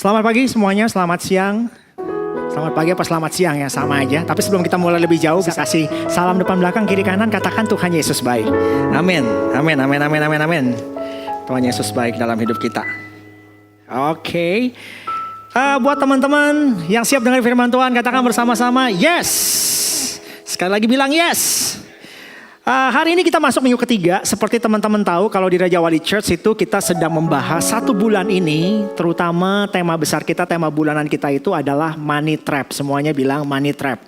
Selamat pagi semuanya, selamat siang. Selamat pagi apa selamat siang ya, sama aja. Tapi sebelum kita mulai lebih jauh, bisa kasih salam depan belakang kiri kanan, katakan Tuhan Yesus baik. Amin, amin, amin, amin, amin, amin. Tuhan Yesus baik dalam hidup kita. Oke. Buat teman-teman yang siap dengar firman Tuhan, katakan bersama-sama yes. Sekali lagi bilang yes. Hari ini kita masuk minggu ketiga. Seperti teman-teman tahu, kalau di Raja Wali Church itu kita sedang membahas 1 bulan ini. Terutama tema besar kita, tema bulanan kita itu adalah money trap. Semuanya bilang money trap.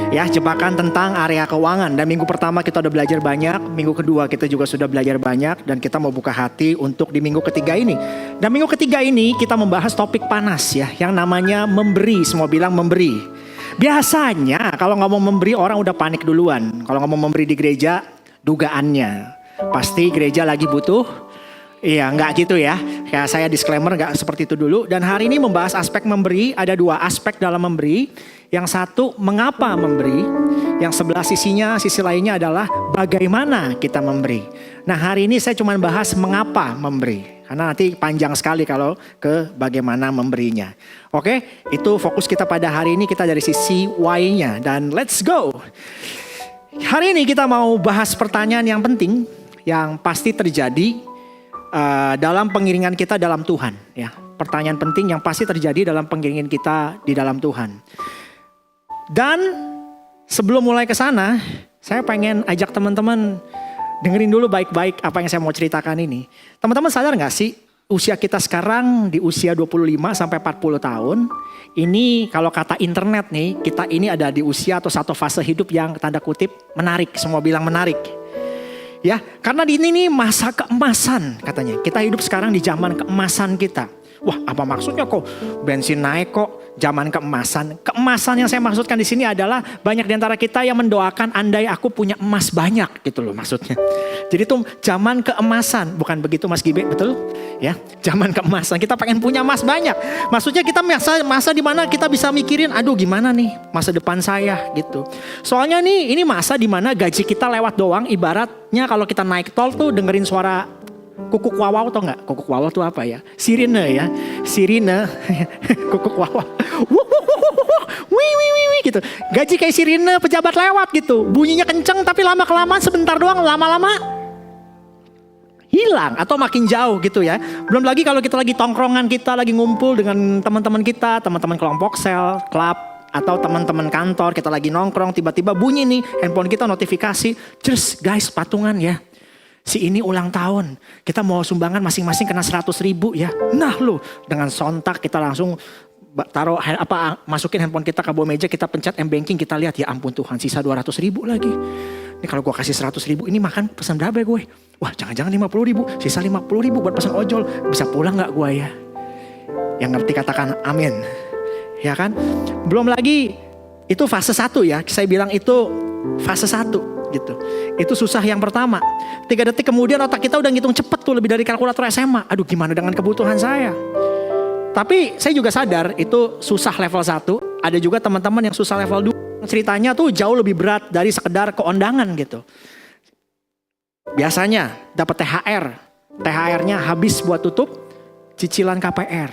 Ya, jebakan tentang area keuangan. Dan minggu pertama kita udah belajar banyak. Minggu kedua kita juga sudah belajar banyak. Dan kita mau buka hati untuk di minggu ketiga ini. Dan minggu ketiga ini kita membahas topik panas ya. Yang namanya memberi. Semua bilang memberi. Biasanya kalau ngomong memberi orang udah panik duluan. Kalau ngomong memberi di gereja, dugaannya pasti gereja lagi butuh. Iya, nggak gitu ya. Kayak saya disclaimer nggak seperti itu dulu. Dan hari ini membahas aspek memberi. Ada 2 aspek dalam memberi. Yang satu, mengapa memberi. Yang sebelah sisi lainnya adalah bagaimana kita memberi. Nah, hari ini saya cuma bahas mengapa memberi. Karena nanti panjang sekali kalau ke bagaimana memberinya. Oke, itu fokus kita pada hari ini, kita dari sisi why-nya. Dan let's go. Hari ini kita mau bahas pertanyaan yang penting, yang pasti terjadi dalam pengiringan kita dalam Tuhan. Ya, pertanyaan penting yang pasti terjadi dalam pengiringan kita di dalam Tuhan. Dan sebelum mulai ke sana, saya pengen ajak teman-teman dengerin dulu baik-baik apa yang saya mau ceritakan ini. Teman-teman sadar gak sih, usia kita sekarang di usia 25 sampai 40 tahun. Ini kalau kata internet nih, kita ini ada di usia atau satu fase hidup yang tanda kutip menarik. Semua bilang menarik. Ya, karena di ini nih masa keemasan katanya. Kita hidup sekarang di zaman keemasan kita. Wah, apa maksudnya kok bensin naik kok zaman keemasan? Keemasan yang saya maksudkan di sini adalah banyak di antara kita yang mendoakan andai aku punya emas banyak gitu loh maksudnya. Jadi itu zaman keemasan, bukan begitu Mas Gibe, betul? Ya, zaman keemasan kita pengen punya emas banyak. Maksudnya kita masa di mana kita bisa mikirin, aduh gimana nih masa depan saya gitu. Soalnya nih ini masa di mana gaji kita lewat doang, ibaratnya kalau kita naik tol tuh dengerin suara kukuk wawau tau gak? Kukuk wawau tuh apa ya? Sirine ya. Sirine. Kukuk wawau. Wih gitu. Gaji kayak sirine pejabat lewat gitu. Bunyinya kenceng tapi lama-kelamaan sebentar doang. Lama-lama hilang atau makin jauh gitu ya. Belum lagi kalau kita lagi tongkrongan, kita lagi ngumpul dengan teman-teman kita. Teman-teman kelompok sel, klub. Atau teman-teman kantor, kita lagi nongkrong. Tiba-tiba bunyi nih handphone kita notifikasi. Terus guys patungan ya. Si ini ulang tahun, kita mau sumbangan masing-masing kena 100.000 ya. Nah loh, dengan sontak kita langsung masukin handphone kita ke bawah meja, kita pencet M-Banking, kita lihat ya ampun Tuhan sisa 200.000 lagi. Ini kalau gue kasih 100.000 ini makan pesan berapa gue? Wah jangan-jangan 50.000, sisa 50.000 buat pesan ojol. Bisa pulang gak gue ya? Yang ngerti katakan amin. Ya kan? Belum lagi itu fase 1 ya, saya bilang itu fase 1 gitu. Itu susah yang pertama. 3 detik kemudian otak kita udah ngitung cepet tuh lebih dari kalkulator SMA. Aduh gimana dengan kebutuhan saya? Tapi saya juga sadar itu susah level 1. Ada juga teman-teman yang susah level 2. Ceritanya tuh jauh lebih berat dari sekedar keondangan gitu. Biasanya dapat THR. THR-nya habis buat tutup cicilan KPR.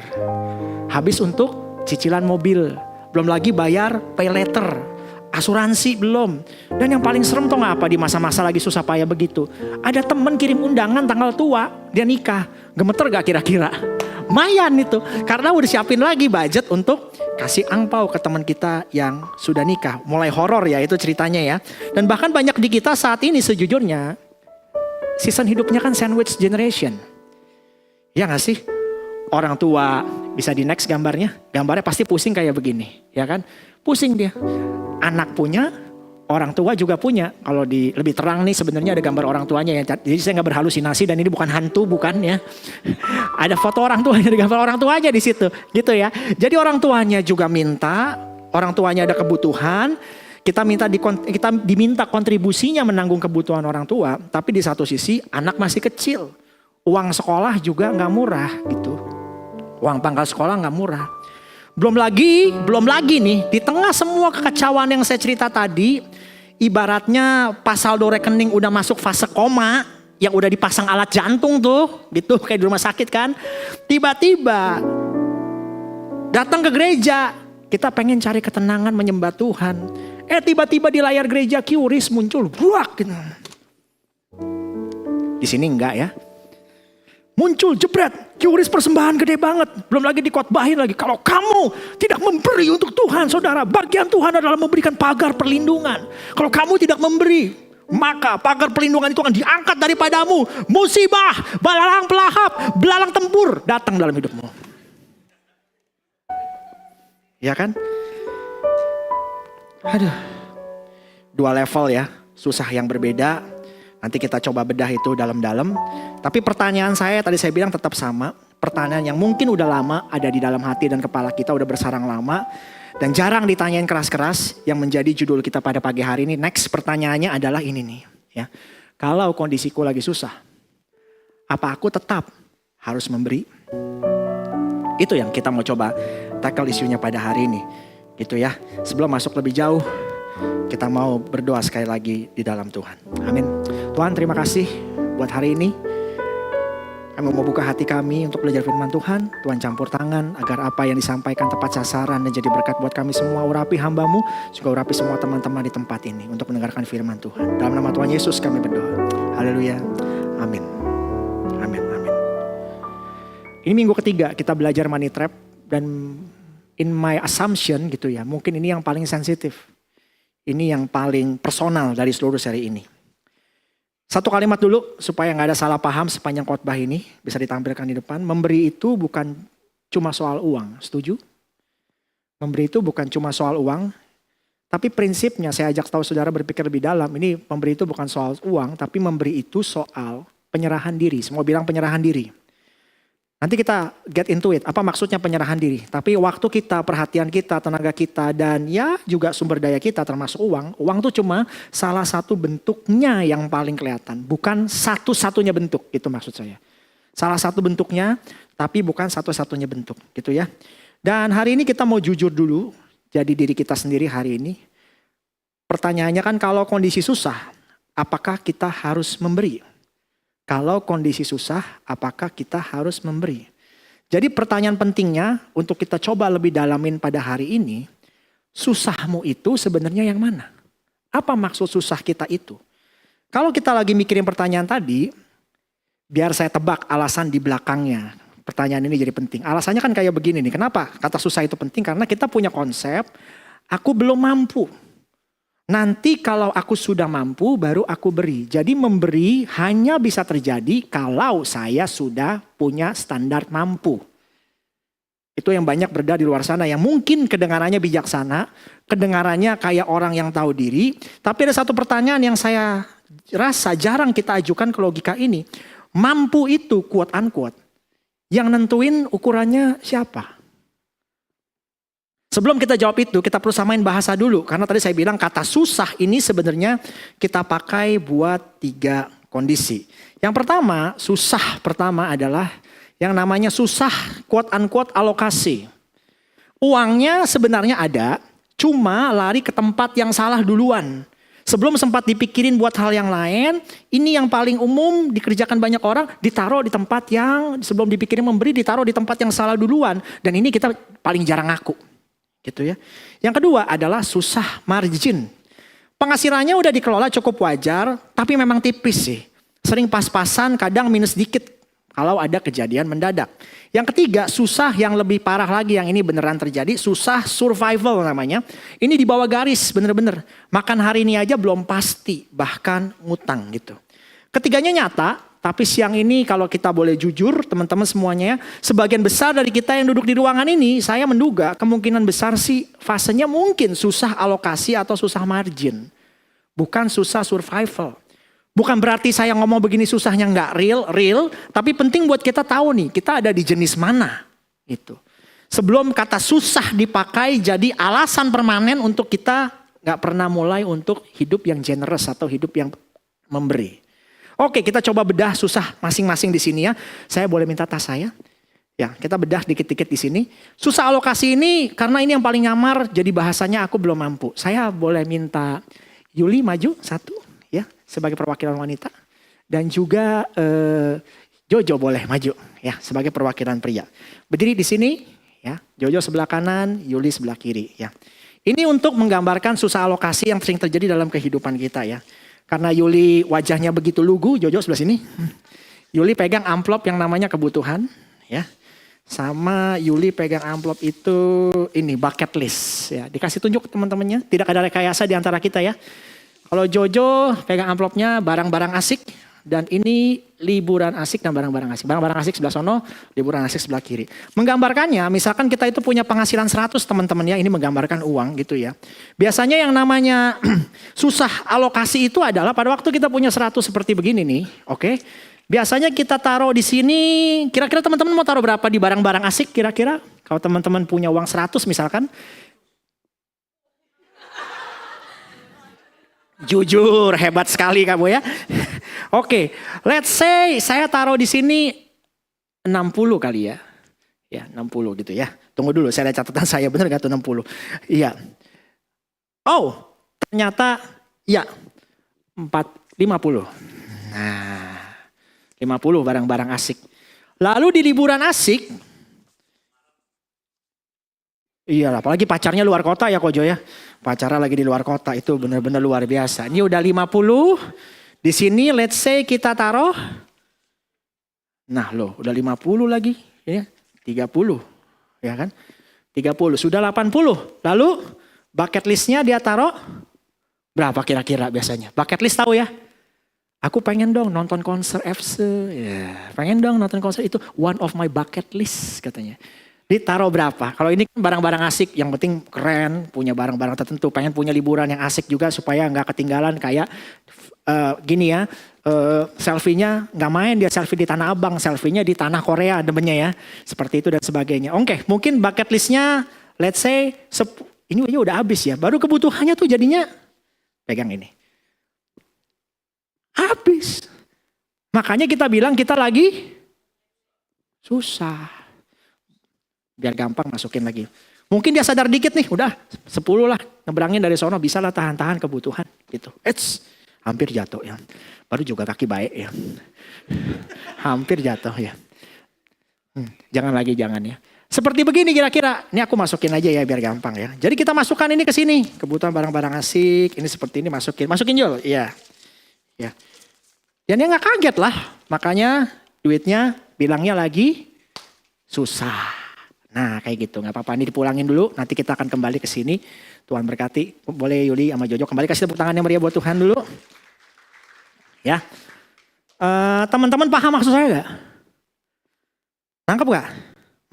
Habis untuk cicilan mobil. Belum lagi bayar pay letter. Asuransi belum. Dan yang paling serem tuh gak apa di masa-masa lagi susah payah begitu. Ada temen kirim undangan tanggal tua. Dia nikah. Gemeter gak kira-kira? Mayan itu. Karena udah siapin lagi budget untuk kasih angpau ke teman kita yang sudah nikah. Mulai horor ya itu ceritanya ya. Dan bahkan banyak di kita saat ini sejujurnya. Season hidupnya kan sandwich generation. Ya gak sih? Orang tua, bisa di next gambarnya. Gambarnya pasti pusing kayak begini. Ya kan? Pusing dia. Anak punya, orang tua juga punya. Kalau di lebih terang nih sebenarnya ada gambar orang tuanya ya. Jadi saya nggak berhalusinasi dan ini bukan hantu, bukan ya. Ada foto orang tuanya, ada gambar orang tuanya di situ, gitu ya. Jadi orang tuanya juga minta, orang tuanya ada kebutuhan. Kita diminta kontribusinya menanggung kebutuhan orang tua. Tapi di satu sisi anak masih kecil, uang sekolah juga nggak murah gitu. Uang pangkal sekolah nggak murah. Belum lagi nih, di tengah semua kekacauan yang saya cerita tadi, ibaratnya pas saldo rekening udah masuk fase koma, yang udah dipasang alat jantung tuh, gitu kayak di rumah sakit kan. Tiba-tiba Datang ke gereja, kita pengen cari ketenangan menyembah Tuhan. Tiba-tiba di layar gereja QRIS muncul, buak gitu. Di sini enggak ya. Muncul jebret, QRIS persembahan gede banget. Belum lagi dikotbahin lagi. Kalau kamu tidak memberi untuk Tuhan, saudara, bagian Tuhan adalah memberikan pagar perlindungan. Kalau kamu tidak memberi, maka pagar perlindungan itu akan diangkat daripadamu. Musibah, belalang pelahap, belalang tempur datang dalam hidupmu. Ya kan? Aduh, 2 level ya, susah yang berbeda. Nanti kita coba bedah itu dalam-dalam. Tapi pertanyaan saya tadi saya bilang tetap sama. Pertanyaan yang mungkin udah lama ada di dalam hati dan kepala kita, udah bersarang lama. Dan jarang ditanyain keras-keras, yang menjadi judul kita pada pagi hari ini. Next pertanyaannya adalah ini nih. Ya. Kalau kondisiku lagi susah, apa aku tetap harus memberi? Itu yang kita mau coba tackle isunya pada hari ini. Gitu ya. Sebelum masuk lebih jauh, kita mau berdoa sekali lagi di dalam Tuhan. Amin. Tuhan, terima kasih buat hari ini. Kami mau buka hati kami untuk belajar firman Tuhan. Tuhan campur tangan agar apa yang disampaikan tepat sasaran dan jadi berkat buat kami semua. Urapi hamba-Mu, juga urapi semua teman-teman di tempat ini untuk mendengarkan firman Tuhan. Dalam nama Tuhan Yesus kami berdoa. Haleluya. Amin. Amin. Amin. Ini minggu ketiga kita belajar money trap. Dan in my assumption gitu ya, mungkin ini yang paling sensitif. Ini yang paling personal dari seluruh seri ini. Satu kalimat dulu supaya gak ada salah paham sepanjang khotbah ini. Bisa ditampilkan di depan. Memberi itu bukan cuma soal uang. Setuju? Memberi itu bukan cuma soal uang. Tapi prinsipnya saya ajak tahu saudara berpikir lebih dalam. Ini memberi itu bukan soal uang. Tapi memberi itu soal penyerahan diri. Semua bilang penyerahan diri. Nanti kita get into it. Apa maksudnya penyerahan diri? Tapi waktu kita, perhatian kita, tenaga kita, dan ya juga sumber daya kita termasuk uang. Uang itu cuma salah satu bentuknya yang paling kelihatan. Bukan satu-satunya bentuk, itu maksud saya. Salah satu bentuknya, tapi bukan satu-satunya bentuk. Gitu ya. Dan hari ini kita mau jujur dulu. Jadi diri kita sendiri hari ini. Pertanyaannya kan kalau kondisi susah, apakah kita harus memberi? Kalau kondisi susah, apakah kita harus memberi? Jadi pertanyaan pentingnya untuk kita coba lebih dalamin pada hari ini, susahmu itu sebenarnya yang mana? Apa maksud susah kita itu? Kalau kita lagi mikirin pertanyaan tadi, biar saya tebak alasan di belakangnya. Pertanyaan ini jadi penting. Alasannya kan kayak begini nih, kenapa kata susah itu penting? Karena kita punya konsep, aku belum mampu. Nanti kalau aku sudah mampu baru aku beri. Jadi memberi hanya bisa terjadi kalau saya sudah punya standar mampu. Itu yang banyak beredar di luar sana yang mungkin kedengarannya bijaksana, kedengarannya kayak orang yang tahu diri. Tapi ada satu pertanyaan yang saya rasa jarang kita ajukan ke logika ini. Mampu itu quote unquote. Yang nentuin ukurannya siapa? Sebelum kita jawab itu, kita perlu samain bahasa dulu. Karena tadi saya bilang kata susah ini sebenarnya kita pakai buat 3 kondisi. Yang pertama, susah pertama adalah yang namanya susah quote unquote alokasi. Uangnya sebenarnya ada, cuma lari ke tempat yang salah duluan. Sebelum sempat dipikirin buat hal yang lain, ini yang paling umum dikerjakan banyak orang, ditaruh di tempat yang sebelum dipikirin memberi, ditaruh di tempat yang salah duluan. Dan ini kita paling jarang ngaku. Gitu ya. Yang kedua adalah susah margin. Penghasilannya udah dikelola cukup wajar, tapi memang tipis sih. Sering pas-pasan, kadang minus dikit kalau ada kejadian mendadak. Yang ketiga, susah yang lebih parah lagi, yang ini beneran terjadi, susah survival namanya. Ini di bawah garis bener-bener. Makan hari ini aja belum pasti, bahkan ngutang gitu. Ketiganya nyata. Tapi siang ini kalau kita boleh jujur teman-teman semuanya ya. Sebagian besar dari kita yang duduk di ruangan ini saya menduga kemungkinan besar sih fasenya mungkin susah alokasi atau susah margin. Bukan susah survival. Bukan berarti saya ngomong begini susahnya nggak real. Tapi penting buat kita tahu nih kita ada di jenis mana. Itu. Sebelum kata susah dipakai jadi alasan permanen untuk kita nggak pernah mulai untuk hidup yang generous atau hidup yang memberi. Oke, kita coba bedah susah masing-masing di sini ya. Saya boleh minta tas saya? Ya, kita bedah dikit-dikit di sini. Susah alokasi ini karena ini yang paling nyamar jadi bahasanya aku belum mampu. Saya boleh minta Yuli maju satu ya sebagai perwakilan wanita. Dan juga Jojo boleh maju ya sebagai perwakilan pria. Berdiri di sini Ya, Jojo sebelah kanan, Yuli sebelah kiri. Ya, ini untuk menggambarkan susah alokasi yang sering terjadi dalam kehidupan kita ya. Karena Yuli wajahnya begitu lugu, Jojo sebelah sini. Yuli pegang amplop yang namanya kebutuhan, ya. Sama Yuli pegang amplop itu ini bucket list ya. Dikasih tunjuk teman-temannya, tidak ada rekayasa di antara kita ya. Kalau Jojo pegang amplopnya barang-barang asik dan ini liburan asik dan barang-barang asik. Barang-barang asik sebelah sono, liburan asik sebelah kiri. Menggambarkannya, misalkan kita itu punya penghasilan 100 teman-teman ya, ini menggambarkan uang gitu ya. Biasanya yang namanya susah alokasi itu adalah pada waktu kita punya 100 seperti begini nih, oke? Biasanya kita taruh di sini, kira-kira teman-teman mau taruh berapa di barang-barang asik kira-kira? Kalau teman-teman punya uang 100 misalkan. Jujur, hebat sekali kamu ya. Oke, let's say saya taruh di sini 60 kali ya. Ya, 60 gitu ya. Tunggu dulu, saya lihat catatan saya, benar gak tuh 60? Iya. Oh, ternyata ya 50. Nah, 50 barang-barang asik. Lalu di liburan asik, iya apalagi pacarnya luar kota ya Kojo ya. Pacarnya lagi di luar kota itu benar-benar luar biasa. Ini udah 50, di sini let's say kita taruh. Nah loh udah 50 lagi ya, 30 ya kan. 30, sudah 80. Lalu bucket listnya dia taruh berapa kira-kira biasanya? Bucket list tahu ya? Aku pengen dong nonton konser FC, ya, pengen dong nonton konser itu one of my bucket list katanya. Ditaruh berapa? Kalau ini kan barang-barang asik, yang penting keren, punya barang-barang tertentu, pengen punya liburan yang asik juga supaya nggak ketinggalan kayak gini ya, selfie-nya nggak main dia selfie di Tanah Abang, selfie-nya di Tanah Korea demennya ya, seperti itu dan sebagainya. Oke, mungkin bucket list-nya, let's say ini aja udah habis ya, baru kebutuhannya tuh jadinya pegang ini. Habis. Makanya kita bilang kita lagi susah. Biar gampang masukin lagi. Mungkin dia sadar dikit nih, udah 10 lah. Ngeberangin dari sono bisa lah tahan-tahan kebutuhan gitu. Hampir jatuh ya. Baru juga kaki baik ya. Hampir jatuh ya. Jangan lagi, jangan ya. Seperti begini kira-kira. Ini aku masukin aja ya biar gampang ya. Jadi kita masukkan ini ke sini. Kebutuhan barang-barang asik. Ini seperti ini masukin. Masukin Jol. Iya. Ya. Dan dia gak kaget lah. Makanya duitnya bilangnya lagi susah. Nah kayak gitu. Gak apa-apa ini dipulangin dulu. Nanti kita akan kembali ke sini. Tuhan berkati. Boleh Yuli sama Jojo kembali kasih tepuk tangan yang meriah buat Tuhan dulu. Ya. Teman-teman paham maksud saya gak? Nangkep gak?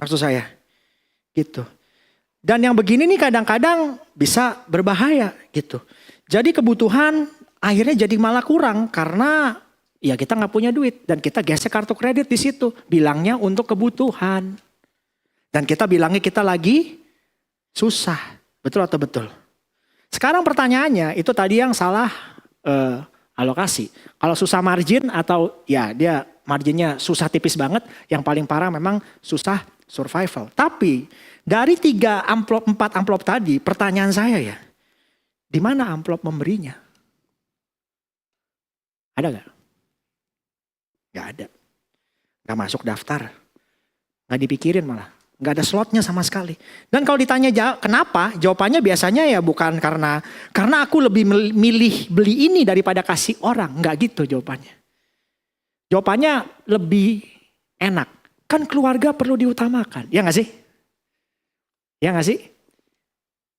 Maksud saya. Gitu. Dan yang begini nih kadang-kadang bisa berbahaya gitu. Jadi kebutuhan akhirnya jadi malah kurang karena ya kita nggak punya duit dan kita gesek kartu kredit di situ, bilangnya untuk kebutuhan dan kita bilangnya kita lagi susah, betul atau betul? Sekarang pertanyaannya itu tadi yang salah alokasi. Kalau susah margin atau ya dia marginnya susah tipis banget, yang paling parah memang susah survival. Tapi dari 4 amplop tadi, pertanyaan saya ya, di mana amplop memberinya? Ada gak? Gak ada. Gak masuk daftar. Gak dipikirin malah. Gak ada slotnya sama sekali. Dan kalau ditanya kenapa? Jawabannya biasanya ya bukan karena aku lebih milih beli ini daripada kasih orang. Gak gitu jawabannya. Jawabannya lebih enak. Kan keluarga perlu diutamakan. Ya gak sih? Ya gak sih?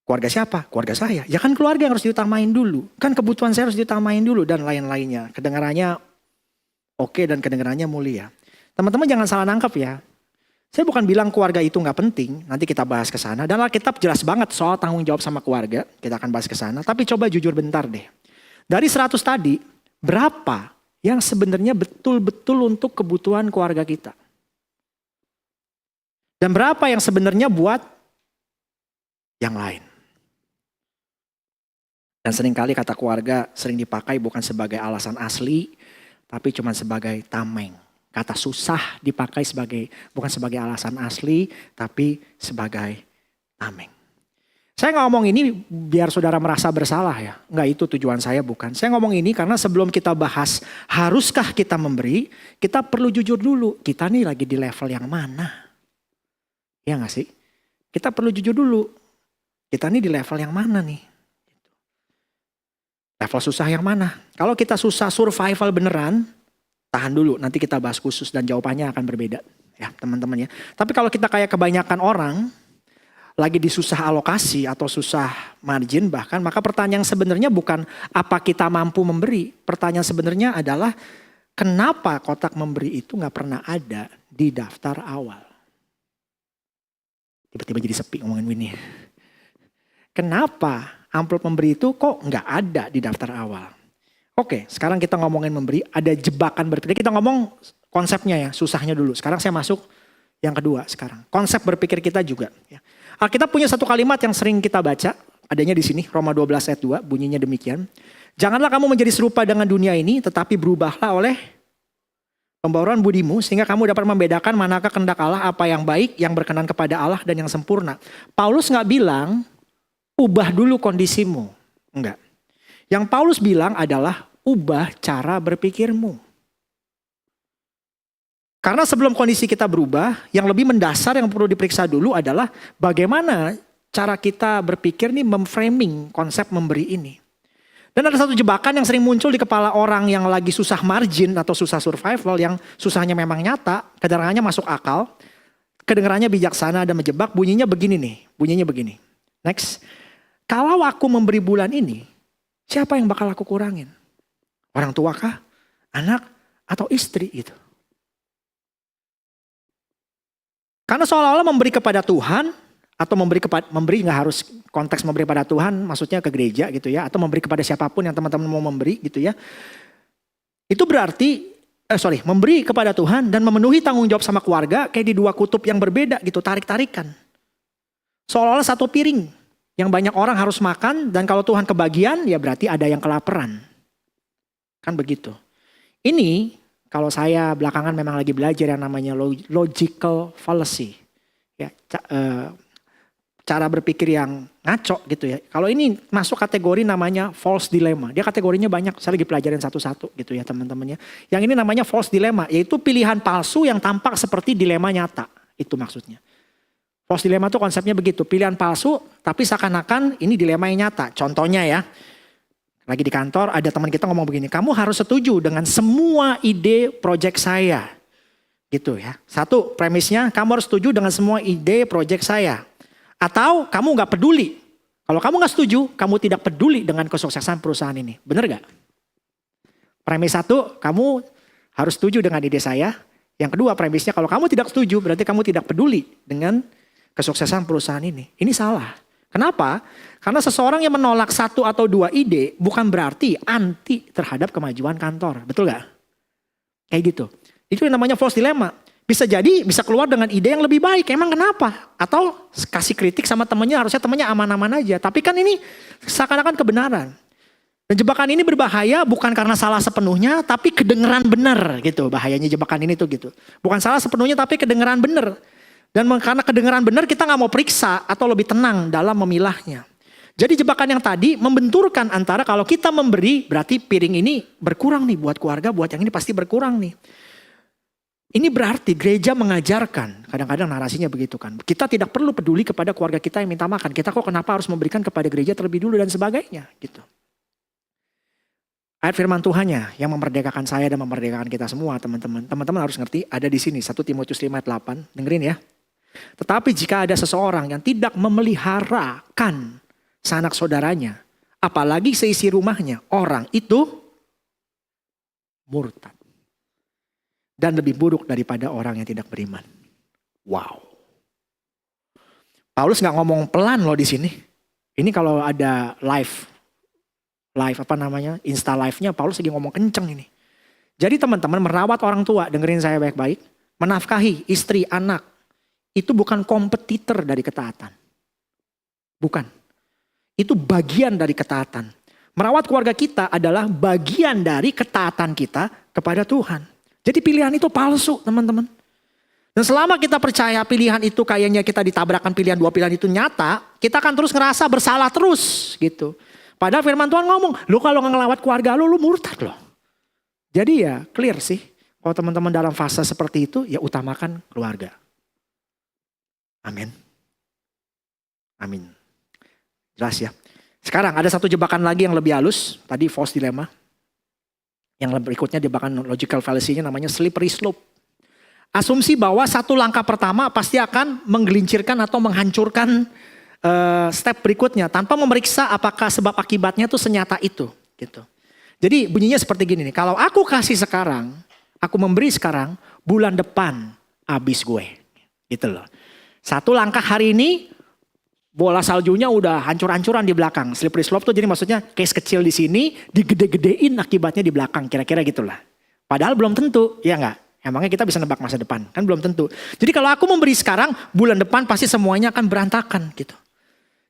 Keluarga siapa? Keluarga saya. Ya kan keluarga yang harus diutamain dulu. Kan kebutuhan saya harus diutamain dulu dan lain-lainnya. Kedengarannya oke dan kedengarannya mulia. Teman-teman jangan salah nangkep ya. Saya bukan bilang keluarga itu gak penting. Nanti kita bahas ke sana. Dan Alkitab jelas banget soal tanggung jawab sama keluarga. Kita akan bahas ke sana. Tapi coba jujur bentar deh. Dari 100 tadi, berapa yang sebenarnya betul-betul untuk kebutuhan keluarga kita? Dan berapa yang sebenarnya buat yang lain? Dan seringkali kata keluarga sering dipakai bukan sebagai alasan asli, tapi cuma sebagai tameng. Kata susah dipakai bukan sebagai alasan asli, tapi sebagai tameng. Saya nggak ngomong ini biar saudara merasa bersalah ya. Nggak itu tujuan saya bukan. Saya ngomong ini karena sebelum kita bahas haruskah kita memberi, kita perlu jujur dulu. Kita nih lagi di level yang mana? Ya nggak sih? Kita perlu jujur dulu. Kita nih di level yang mana nih? Level susah yang mana? Kalau kita susah survival beneran, tahan dulu. Nanti kita bahas khusus dan jawabannya akan berbeda. Ya teman-teman ya. Tapi kalau kita kayak kebanyakan orang, lagi di susah alokasi atau susah margin bahkan, maka pertanyaan sebenarnya bukan apa kita mampu memberi. Pertanyaan sebenarnya adalah kenapa kotak memberi itu gak pernah ada di daftar awal. Tiba-tiba jadi sepi ngomongin ini. Kenapa amplop memberi itu kok nggak ada di daftar awal? Oke, sekarang kita ngomongin memberi, ada jebakan berpikir. Kita ngomong konsepnya ya, susahnya dulu. Sekarang saya masuk yang kedua sekarang. Konsep berpikir kita juga. Ya. Alkitab punya satu kalimat yang sering kita baca, adanya di sini, Roma 12 ayat 2, bunyinya demikian. Janganlah kamu menjadi serupa dengan dunia ini, tetapi berubahlah oleh pembauran budimu, sehingga kamu dapat membedakan manakah kehendak Allah, apa yang baik, yang berkenan kepada Allah, dan yang sempurna. Paulus nggak bilang, ubah dulu kondisimu. Enggak. Yang Paulus bilang adalah, ubah cara berpikirmu. Karena sebelum kondisi kita berubah, yang lebih mendasar yang perlu diperiksa dulu adalah, bagaimana cara kita berpikir nih memframing konsep memberi ini. Dan ada satu jebakan yang sering muncul di kepala orang yang lagi susah margin atau susah survival, yang susahnya memang nyata, kedengarannya masuk akal, kedengarannya bijaksana dan menjebak, bunyinya begini nih, bunyinya begini. Next, kalau aku memberi bulan ini, siapa yang bakal aku kurangin? Orang tua kah? Anak? Atau istri gitu. Karena seolah-olah memberi kepada Tuhan, atau memberi nggak harus konteks memberi pada Tuhan, maksudnya ke gereja gitu ya, atau memberi kepada siapapun yang teman-teman mau memberi gitu ya. Itu berarti, memberi kepada Tuhan dan memenuhi tanggung jawab sama keluarga kayak di dua kutub yang berbeda gitu, tarik-tarikan. Seolah-olah satu piring yang banyak orang harus makan, dan kalau Tuhan kebagian ya berarti ada yang kelaparan. Kan begitu. Ini kalau saya belakangan memang lagi belajar yang namanya logical fallacy. Ya, cara berpikir yang ngaco gitu ya. Kalau ini masuk kategori namanya false dilemma. Dia kategorinya banyak, saya lagi pelajarin satu-satu gitu ya teman-temannya. Yang ini namanya false dilemma, yaitu pilihan palsu yang tampak seperti dilema nyata. Itu maksudnya. False dilemma itu konsepnya begitu, pilihan palsu tapi seakan-akan ini dilema yang nyata. Contohnya ya, lagi di kantor ada teman kita ngomong begini, kamu harus setuju dengan semua ide project saya. Gitu ya. Satu premisnya, kamu harus setuju dengan semua ide project saya. Atau kamu gak peduli. Kalau kamu gak setuju, kamu tidak peduli dengan kesuksesan perusahaan ini. Benar gak? Premis satu, kamu harus setuju dengan ide saya. Yang kedua premisnya, kalau kamu tidak setuju, berarti kamu tidak peduli dengan kesuksesan perusahaan ini. Ini salah. Kenapa? Karena seseorang yang menolak satu atau dua ide, bukan berarti anti terhadap kemajuan kantor. Betul gak? Kayak gitu. Itu yang namanya false dilemma. Bisa jadi bisa keluar dengan ide yang lebih baik. Emang kenapa? Atau kasih kritik sama temennya, harusnya temennya aman-aman aja. Tapi kan ini seakan-akan kebenaran. Dan jebakan ini berbahaya bukan karena salah sepenuhnya, tapi kedengeran benar gitu. Bahayanya jebakan ini tuh gitu. Bukan salah sepenuhnya tapi kedengeran benar. Dan karena kedengeran benar kita gak mau periksa atau lebih tenang dalam memilahnya. Jadi jebakan yang tadi membenturkan antara kalau kita memberi berarti piring ini berkurang nih buat keluarga, buat yang ini pasti berkurang nih. Ini berarti gereja mengajarkan, kadang-kadang narasinya begitu kan. Kita tidak perlu peduli kepada keluarga kita yang minta makan. Kita kok kenapa harus memberikan kepada gereja terlebih dulu dan sebagainya gitu. Ayat firman Tuhannya yang memerdekakan saya dan memerdekakan kita semua teman-teman. Teman-teman harus ngerti ada di sini 1 Timotius 5 ayat 8. Dengerin ya. Tetapi jika ada seseorang yang tidak memeliharakan sanak saudaranya, apalagi seisi rumahnya, orang itu murtad. Dan lebih buruk daripada orang yang tidak beriman. Wow. Paulus nggak ngomong pelan loh di sini. Ini kalau ada live Insta live-nya Paulus lagi ngomong kenceng ini. Jadi teman-teman merawat orang tua, dengerin saya baik-baik. Menafkahi istri, anak. Itu bukan kompetitor dari ketaatan. Bukan. Itu bagian dari ketaatan. Merawat keluarga kita adalah bagian dari ketaatan kita kepada Tuhan. Jadi pilihan itu palsu teman-teman. Dan selama kita percaya pilihan itu kayaknya kita ditabrakkan dua pilihan itu nyata, kita akan terus ngerasa bersalah terus gitu. Padahal firman Tuhan ngomong, lu kalau ngelawat keluarga lu murtad loh. Jadi ya clear sih, kalau teman-teman dalam fase seperti itu ya utamakan keluarga. Amin. Amin. Jelas ya. Sekarang ada satu jebakan lagi yang lebih halus. Tadi false dilemma. Yang berikutnya jebakan logical fallacy-nya namanya slippery slope. Asumsi bahwa satu langkah pertama pasti akan menggelincirkan atau menghancurkan step berikutnya. Tanpa memeriksa apakah sebab akibatnya tuh senyata itu. Gitu. Jadi bunyinya seperti gini nih. Kalau aku kasih sekarang, aku memberi sekarang, bulan depan habis gue. Gitu loh. Satu langkah hari ini, bola saljunya udah hancur-hancuran di belakang. Slippery slope tuh jadi maksudnya case kecil di sini, digede-gedein akibatnya di belakang. Kira-kira gitulah. Padahal belum tentu, ya enggak? Emangnya kita bisa nebak masa depan? Kan belum tentu. Jadi kalau aku memberi sekarang, bulan depan pasti semuanya akan berantakan gitu.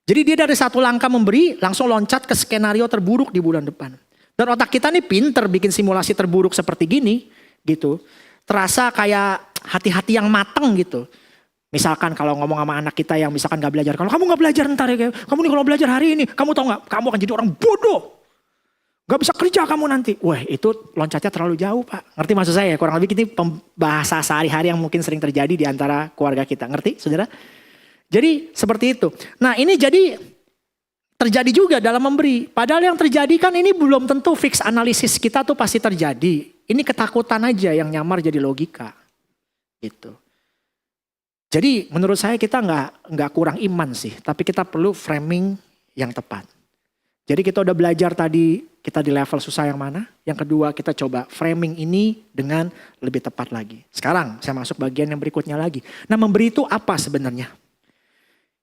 Jadi dia dari satu langkah memberi, langsung loncat ke skenario terburuk di bulan depan. Dan otak kita nih pinter bikin simulasi terburuk seperti gini gitu. Terasa kayak hati-hati yang mateng gitu. Misalkan kalau ngomong sama anak kita yang misalkan gak belajar. Kalau kamu gak belajar ntar ya, kamu nih kalau belajar hari ini, kamu tahu gak, kamu akan jadi orang bodoh. Gak bisa kerja kamu nanti. Wah itu loncatnya terlalu jauh Pak. Ngerti maksud saya? Kurang lebih ini bahasa sehari-hari yang mungkin sering terjadi di antara keluarga kita. Ngerti saudara? Jadi seperti itu. Nah ini jadi terjadi juga dalam memberi. Padahal yang terjadi kan ini belum tentu fix analisis kita tuh pasti terjadi. Ini ketakutan aja yang nyamar jadi logika. Gitu. Jadi menurut saya kita nggak kurang iman sih. Tapi kita perlu framing yang tepat. Jadi kita udah belajar tadi kita di level susah yang mana. Yang kedua kita coba framing ini dengan lebih tepat lagi. Sekarang saya masuk bagian yang berikutnya lagi. Nah memberi itu apa sebenarnya?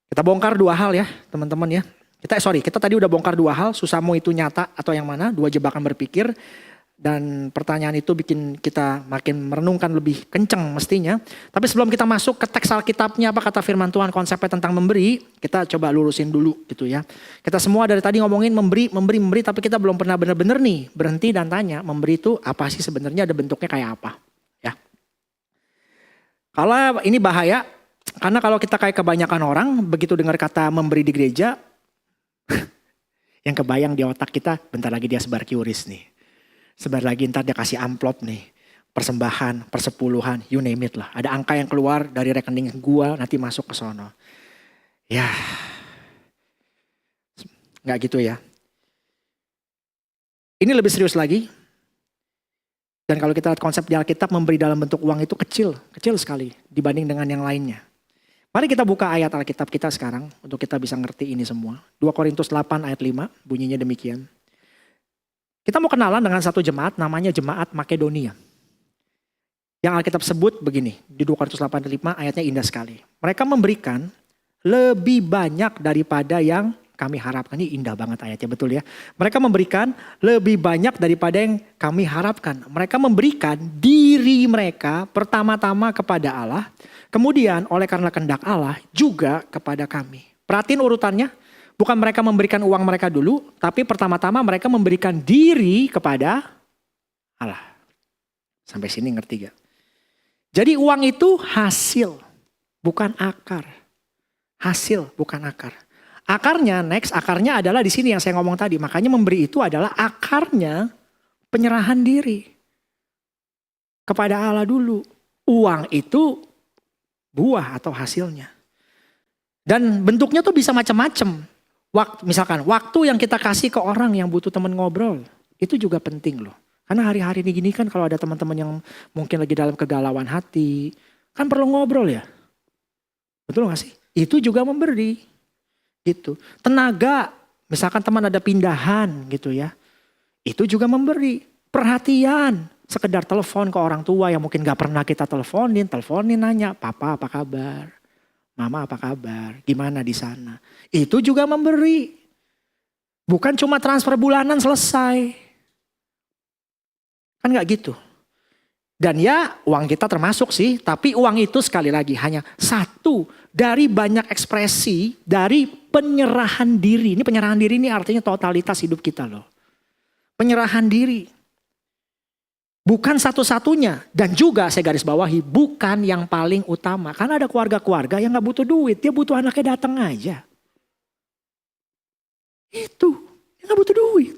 Kita bongkar dua hal ya teman-teman ya. Kita tadi udah bongkar dua hal, susahmu itu nyata atau yang mana, dua jebakan berpikir. Dan pertanyaan itu bikin kita makin merenungkan lebih kenceng mestinya. Tapi sebelum kita masuk ke teks Alkitabnya, apa kata firman Tuhan konsepnya tentang memberi, kita coba lurusin dulu gitu ya. Kita semua dari tadi ngomongin memberi, tapi kita belum pernah benar-benar nih berhenti dan tanya, memberi itu apa sih sebenarnya, ada bentuknya kayak apa. Ya. Kalau ini bahaya, karena kalau kita kayak kebanyakan orang, begitu dengar kata memberi di gereja, yang kebayang di otak kita, bentar lagi dia sebar QRIS nih. Sebar lagi ntar dia kasih amplop nih. Persembahan, persepuluhan, you name it lah. Ada angka yang keluar dari rekening gua nanti masuk ke sono. Ya, gak gitu ya. Ini lebih serius lagi. Dan kalau kita lihat konsep di Alkitab memberi dalam bentuk uang itu kecil sekali dibanding dengan yang lainnya. Mari kita buka ayat Alkitab kita sekarang untuk kita bisa ngerti ini semua. 2 Korintus 8 ayat 5 bunyinya demikian. Kita mau kenalan dengan satu jemaat namanya Jemaat Makedonia. Yang Alkitab sebut begini, di 2 Korintus 8 ayat 5 ayatnya indah sekali. Mereka memberikan lebih banyak daripada yang kami harapkan. Ini indah banget ayatnya, betul ya. Mereka memberikan lebih banyak daripada yang kami harapkan. Mereka memberikan diri mereka pertama-tama kepada Allah. Kemudian oleh karena kehendak Allah juga kepada kami. Perhatiin urutannya. Bukan mereka memberikan uang mereka dulu. Tapi pertama-tama mereka memberikan diri kepada Allah. Sampai sini ngerti gak? Jadi uang itu hasil. Bukan akar. Hasil bukan akar. Akarnya adalah di sini yang saya ngomong tadi. Makanya memberi itu adalah akarnya penyerahan diri. Kepada Allah dulu. Uang itu buah atau hasilnya. Dan bentuknya tuh bisa macam-macam. Misalkan waktu yang kita kasih ke orang yang butuh teman ngobrol. Itu juga penting loh. Karena hari-hari ini gini kan kalau ada teman-teman yang mungkin lagi dalam kegalauan hati. Kan perlu ngobrol ya. Betul gak sih? Itu juga memberi. Gitu. Tenaga. Misalkan teman ada pindahan gitu ya. Itu juga memberi. Perhatian. Sekedar telepon ke orang tua yang mungkin gak pernah kita teleponin nanya, papa apa kabar? Mama apa kabar? Gimana di sana? Itu juga memberi. Bukan cuma transfer bulanan selesai. Kan gak gitu. Dan ya uang kita termasuk sih. Tapi uang itu sekali lagi hanya satu dari banyak ekspresi dari penyerahan diri. Ini penyerahan diri ini artinya totalitas hidup kita loh. Penyerahan diri. Bukan satu-satunya. Dan juga saya garis bawahi bukan yang paling utama. Karena ada keluarga-keluarga yang gak butuh duit. Dia butuh anaknya datang aja. Itu. Dia gak butuh duit.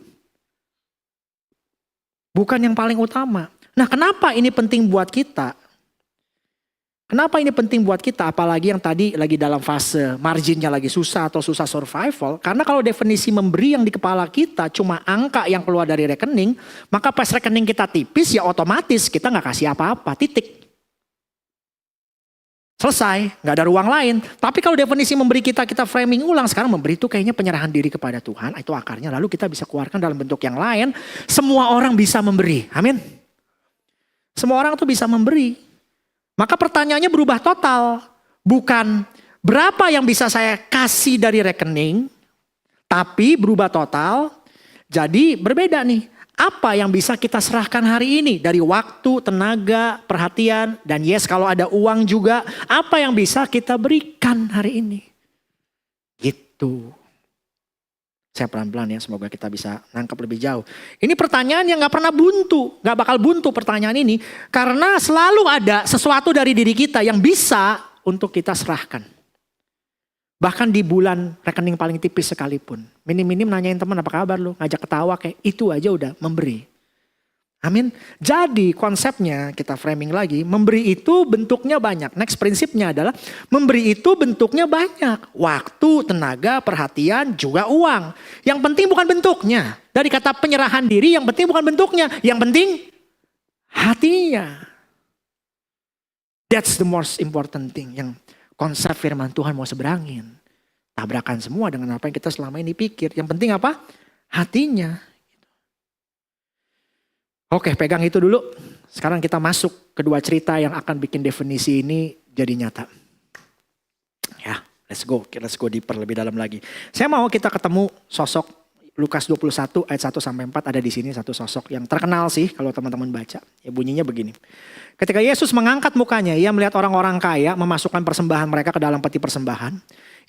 Bukan yang paling utama. Nah kenapa ini penting buat kita? Kenapa ini penting buat kita? Apalagi yang tadi lagi dalam fase marginnya lagi susah atau susah survival. Karena kalau definisi memberi yang di kepala kita cuma angka yang keluar dari rekening. Maka pas rekening kita tipis ya otomatis kita gak kasih apa-apa, titik. Selesai, gak ada ruang lain. Tapi kalau definisi memberi kita framing ulang. Sekarang memberi itu kayaknya penyerahan diri kepada Tuhan. Itu akarnya, lalu kita bisa keluarkan dalam bentuk yang lain. Semua orang bisa memberi, amin. Semua orang tuh bisa memberi. Maka pertanyaannya berubah total. Bukan berapa yang bisa saya kasih dari rekening. Tapi berubah total. Jadi berbeda nih. Apa yang bisa kita serahkan hari ini? Dari waktu, tenaga, perhatian. Dan yes, kalau ada uang juga. Apa yang bisa kita berikan hari ini? Gitu. Saya pelan-pelan ya, semoga kita bisa nangkep lebih jauh. Ini pertanyaan yang gak pernah buntu. Gak bakal buntu pertanyaan ini. Karena selalu ada sesuatu dari diri kita yang bisa untuk kita serahkan. Bahkan di bulan rekening paling tipis sekalipun. Minim-minim nanyain teman apa kabar lu. Ngajak ketawa kayak itu aja udah memberi. Amin. Jadi konsepnya kita framing lagi. Memberi itu bentuknya banyak. Next prinsipnya adalah memberi itu bentuknya banyak. Waktu, tenaga, perhatian, juga uang. Yang penting bukan bentuknya. Dari kata penyerahan diri yang penting bukan bentuknya. Yang penting hatinya. That's the most important thing. Yang konsep firman Tuhan mau seberangin. Tabrakan semua dengan apa yang kita selama ini pikir. Yang penting apa? Hatinya. Oke, pegang itu dulu. Sekarang kita masuk ke dua cerita yang akan bikin definisi ini jadi nyata. Ya, let's go deeper lebih dalam lagi. Saya mau kita ketemu sosok Lukas 21 ayat 1 sampai 4 ada di sini satu sosok yang terkenal sih kalau teman-teman baca. Ya bunyinya begini. Ketika Yesus mengangkat mukanya, ia melihat orang-orang kaya memasukkan persembahan mereka ke dalam peti persembahan.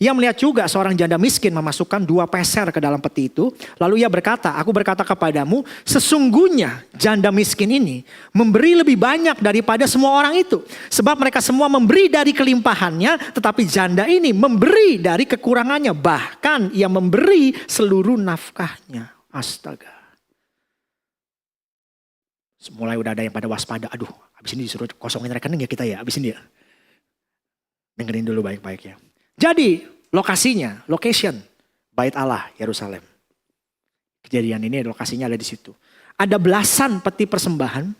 Ia melihat juga seorang janda miskin memasukkan 2 peser ke dalam peti itu. Lalu ia berkata, aku berkata kepadamu, sesungguhnya janda miskin ini memberi lebih banyak daripada semua orang itu. Sebab mereka semua memberi dari kelimpahannya, tetapi janda ini memberi dari kekurangannya. Bahkan ia memberi seluruh nafkahnya. Astaga. Mulai udah ada yang pada waspada. Aduh, abis ini disuruh kosongin rekening ya kita ya. Abis ini ya. Dengerin dulu baik-baik ya. Jadi lokasinya, location, Bait Allah, Yerusalem. Kejadian ini lokasinya ada di situ. Ada belasan peti persembahan.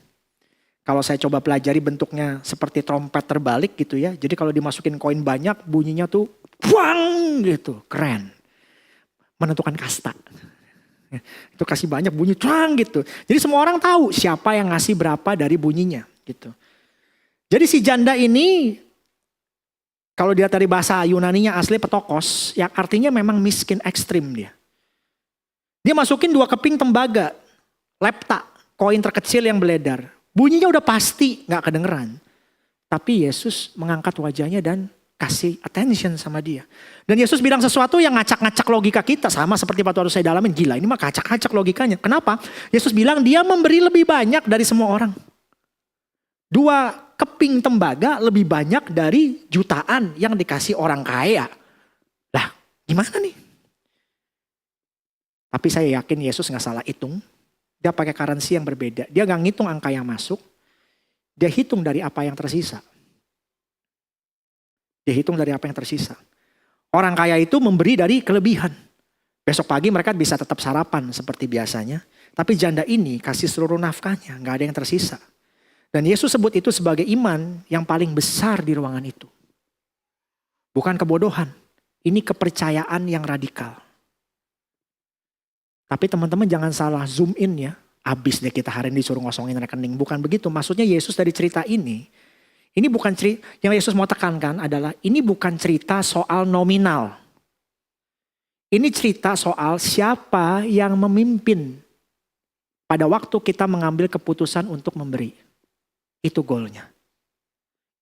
Kalau saya coba pelajari bentuknya seperti trompet terbalik gitu ya. Jadi kalau dimasukin koin banyak bunyinya tuh buang gitu, keren. Menentukan kasta. Itu kasih banyak bunyi cuang gitu. Jadi semua orang tahu siapa yang ngasih berapa dari bunyinya gitu. Jadi si janda ini kalau dia dari bahasa Yunaninya asli petokos, yang artinya memang miskin ekstrim dia. Dia masukin 2 keping tembaga, lepta, koin terkecil yang beredar. Bunyinya udah pasti gak kedengeran. Tapi Yesus mengangkat wajahnya dan kasih attention sama dia. Dan Yesus bilang sesuatu yang ngacak-ngacak logika kita. Sama seperti waktu harus saya dalamin, gila ini mah ngacak-ngacak logikanya. Kenapa? Yesus bilang dia memberi lebih banyak dari semua orang. 2 keping tembaga lebih banyak dari jutaan yang dikasih orang kaya. Lah gimana nih? Tapi saya yakin Yesus gak salah hitung. Dia pakai currency yang berbeda. Dia gak ngitung angka yang masuk. Dia hitung dari apa yang tersisa. Dia hitung dari apa yang tersisa. Orang kaya itu memberi dari kelebihan. Besok pagi mereka bisa tetap sarapan seperti biasanya. Tapi janda ini kasih seluruh nafkahnya. Gak ada yang tersisa. Dan Yesus sebut itu sebagai iman yang paling besar di ruangan itu. Bukan kebodohan. Ini kepercayaan yang radikal. Tapi teman-teman jangan salah zoom in ya. Abis deh kita hari ini disuruh ngosongin rekening. Bukan begitu. Maksudnya Yesus dari cerita ini. Ini bukan cerita, yang Yesus mau tekankan adalah ini bukan cerita soal nominal. Ini cerita soal siapa yang memimpin pada waktu kita mengambil keputusan untuk memberi. Itu goalnya.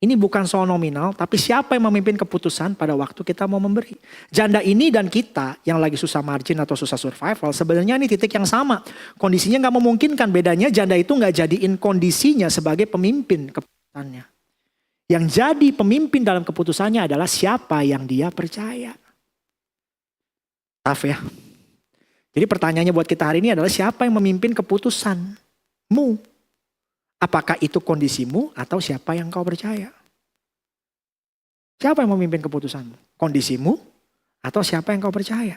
Ini bukan soal nominal, tapi siapa yang memimpin keputusan pada waktu kita mau memberi. Janda ini dan kita yang lagi susah margin atau susah survival, sebenarnya ini titik yang sama. Kondisinya gak memungkinkan, bedanya janda itu gak jadiin kondisinya sebagai pemimpin keputusannya. Yang jadi pemimpin dalam keputusannya adalah siapa yang dia percaya. Tough ya. Jadi pertanyaannya buat kita hari ini adalah siapa yang memimpin keputusanmu? Apakah itu kondisimu atau siapa yang kau percaya? Siapa yang memimpin keputusanmu? Kondisimu atau siapa yang kau percaya?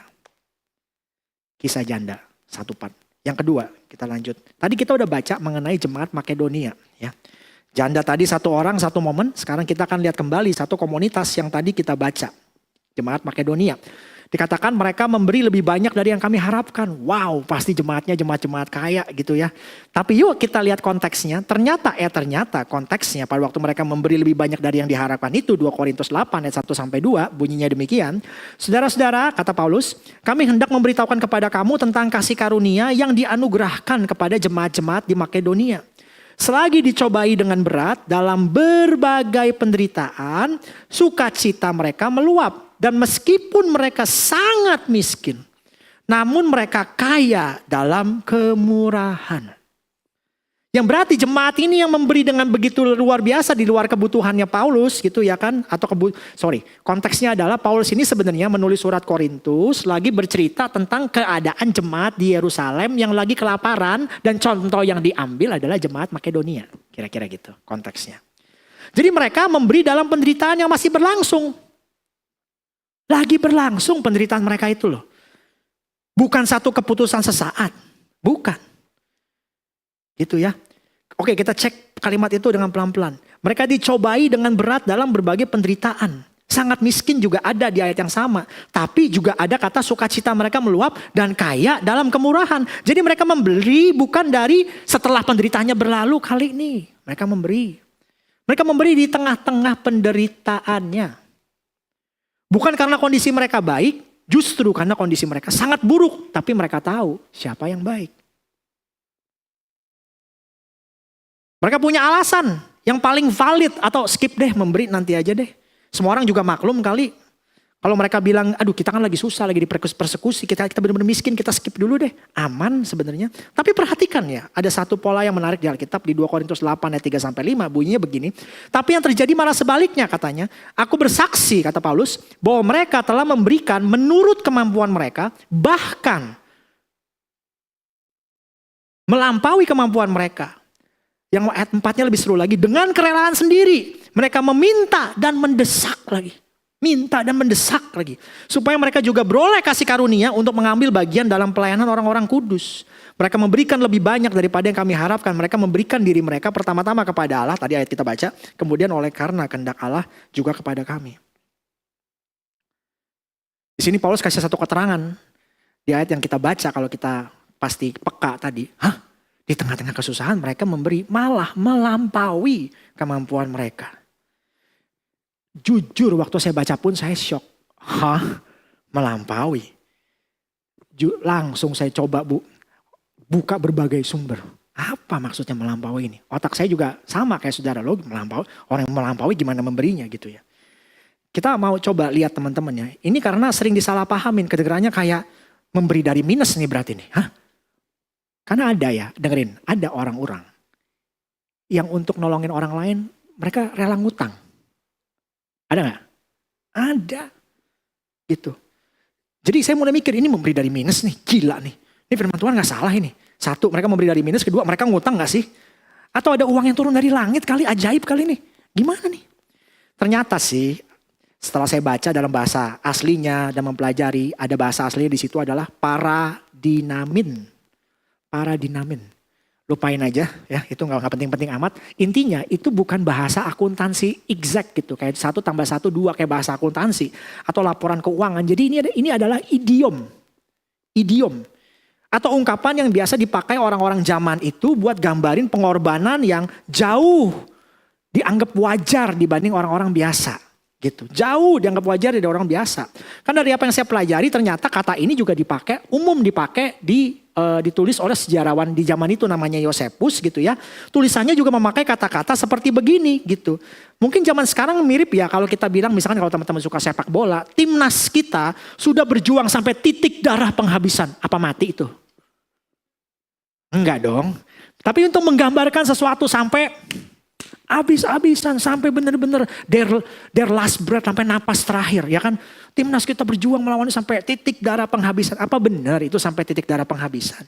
Kisah janda 1:4. Yang kedua, kita lanjut. Tadi kita udah baca mengenai jemaat Makedonia, ya. Janda tadi satu orang, satu momen. Sekarang kita akan lihat kembali satu komunitas yang tadi kita baca. Jemaat Makedonia. Dikatakan mereka memberi lebih banyak dari yang kami harapkan. Wow, pasti jemaatnya jemaat-jemaat kaya gitu ya. Tapi yuk kita lihat konteksnya. Ternyata konteksnya pada waktu mereka memberi lebih banyak dari yang diharapkan itu. 2 Korintus 8 ayat 1-2 bunyinya demikian. Saudara-saudara, kata Paulus, kami hendak memberitahukan kepada kamu tentang kasih karunia yang dianugerahkan kepada jemaat-jemaat di Makedonia. Selagi dicobai dengan berat dalam berbagai penderitaan, sukacita mereka meluap. Dan meskipun mereka sangat miskin, namun mereka kaya dalam kemurahan. Yang berarti jemaat ini yang memberi dengan begitu luar biasa di luar kebutuhannya Paulus gitu ya kan. Konteksnya adalah Paulus ini sebenarnya menulis surat Korintus lagi bercerita tentang keadaan jemaat di Yerusalem yang lagi kelaparan. Dan contoh yang diambil adalah jemaat Makedonia. Kira-kira gitu konteksnya. Jadi mereka memberi dalam penderitaan yang masih berlangsung. Lagi berlangsung penderitaan mereka itu loh. Bukan satu keputusan sesaat. Bukan. Gitu ya. Oke, kita cek kalimat itu dengan pelan-pelan. Mereka dicobai dengan berat dalam berbagai penderitaan. Sangat miskin juga ada di ayat yang sama. Tapi juga ada kata sukacita mereka meluap dan kaya dalam kemurahan. Jadi mereka memberi bukan dari setelah penderitaannya berlalu kali ini. Mereka memberi. Mereka memberi di tengah-tengah penderitaannya. Bukan karena kondisi mereka baik, justru karena kondisi mereka sangat buruk. Tapi mereka tahu siapa yang baik. Mereka punya alasan yang paling valid atau skip deh, memberi nanti aja deh. Semua orang juga maklum kali. Kalau mereka bilang, aduh kita kan lagi susah, lagi dipersekusi, kita benar-benar miskin, kita skip dulu deh. Aman sebenarnya. Tapi perhatikan ya, ada satu pola yang menarik di Alkitab di 2 Korintus 8 ayat 3-5 bunyinya begini. Tapi yang terjadi malah sebaliknya katanya. Aku bersaksi kata Paulus bahwa mereka telah memberikan menurut kemampuan mereka, bahkan melampaui kemampuan mereka. Yang ayat 4-nya lebih seru lagi, dengan kerelaan sendiri mereka meminta dan mendesak lagi. Minta dan mendesak lagi. Supaya mereka juga beroleh kasih karunia untuk mengambil bagian dalam pelayanan orang-orang kudus. Mereka memberikan lebih banyak daripada yang kami harapkan. Mereka memberikan diri mereka pertama-tama kepada Allah. Tadi ayat kita baca. Kemudian oleh karena kehendak Allah juga kepada kami. Di sini Paulus kasih satu keterangan. Di ayat yang kita baca kalau kita pasti peka tadi. Di tengah-tengah kesusahan mereka memberi malah melampaui kemampuan mereka. Jujur waktu saya baca pun saya shock. Melampaui. Langsung saya coba buka berbagai sumber. Apa maksudnya melampaui ini? Otak saya juga sama kayak saudara lo melampaui. Orang yang melampaui gimana memberinya gitu ya. Kita mau coba lihat teman-teman ya. Ini karena sering disalahpahamin. Kedengarannya kayak memberi dari minus nih berarti nih. Karena ada ya, dengerin. Ada orang-orang yang untuk nolongin orang lain mereka rela ngutang. Ada gak? Ada. Gitu. Jadi saya mulai mikir ini memberi dari minus nih. Gila nih. Ini firman Tuhan gak salah ini. Satu, mereka memberi dari minus. Kedua, mereka ngutang gak sih? Atau ada uang yang turun dari langit kali. Ajaib kali nih. Gimana nih? Ternyata sih setelah saya baca dalam bahasa aslinya dan mempelajari. Ada bahasa aslinya di situ adalah paradinamin. Paradinamin. Lupain aja ya, itu gak penting-penting amat. Intinya itu bukan bahasa akuntansi exact gitu. Kayak 1 + 1 2 kayak bahasa akuntansi. Atau laporan keuangan. Jadi ini adalah idiom. Idiom. Atau ungkapan yang biasa dipakai orang-orang zaman itu buat gambarin pengorbanan yang jauh dianggap wajar dibanding orang-orang biasa. Gitu. Jauh dianggap wajar dari orang biasa. Kan dari apa yang saya pelajari ternyata kata ini juga umum dipakai ditulis oleh sejarawan di zaman itu namanya Yosepus gitu ya. Tulisannya juga memakai kata-kata seperti begini gitu. Mungkin zaman sekarang mirip ya kalau kita bilang misalkan kalau teman-teman suka sepak bola. Timnas kita sudah berjuang sampai titik darah penghabisan. Apa mati itu? Enggak dong. Tapi untuk menggambarkan sesuatu sampai habis-habisan sampai benar-benar their last breath sampai napas terakhir ya kan. Timnas kita berjuang melawan sampai titik darah penghabisan. Apa benar itu sampai titik darah penghabisan?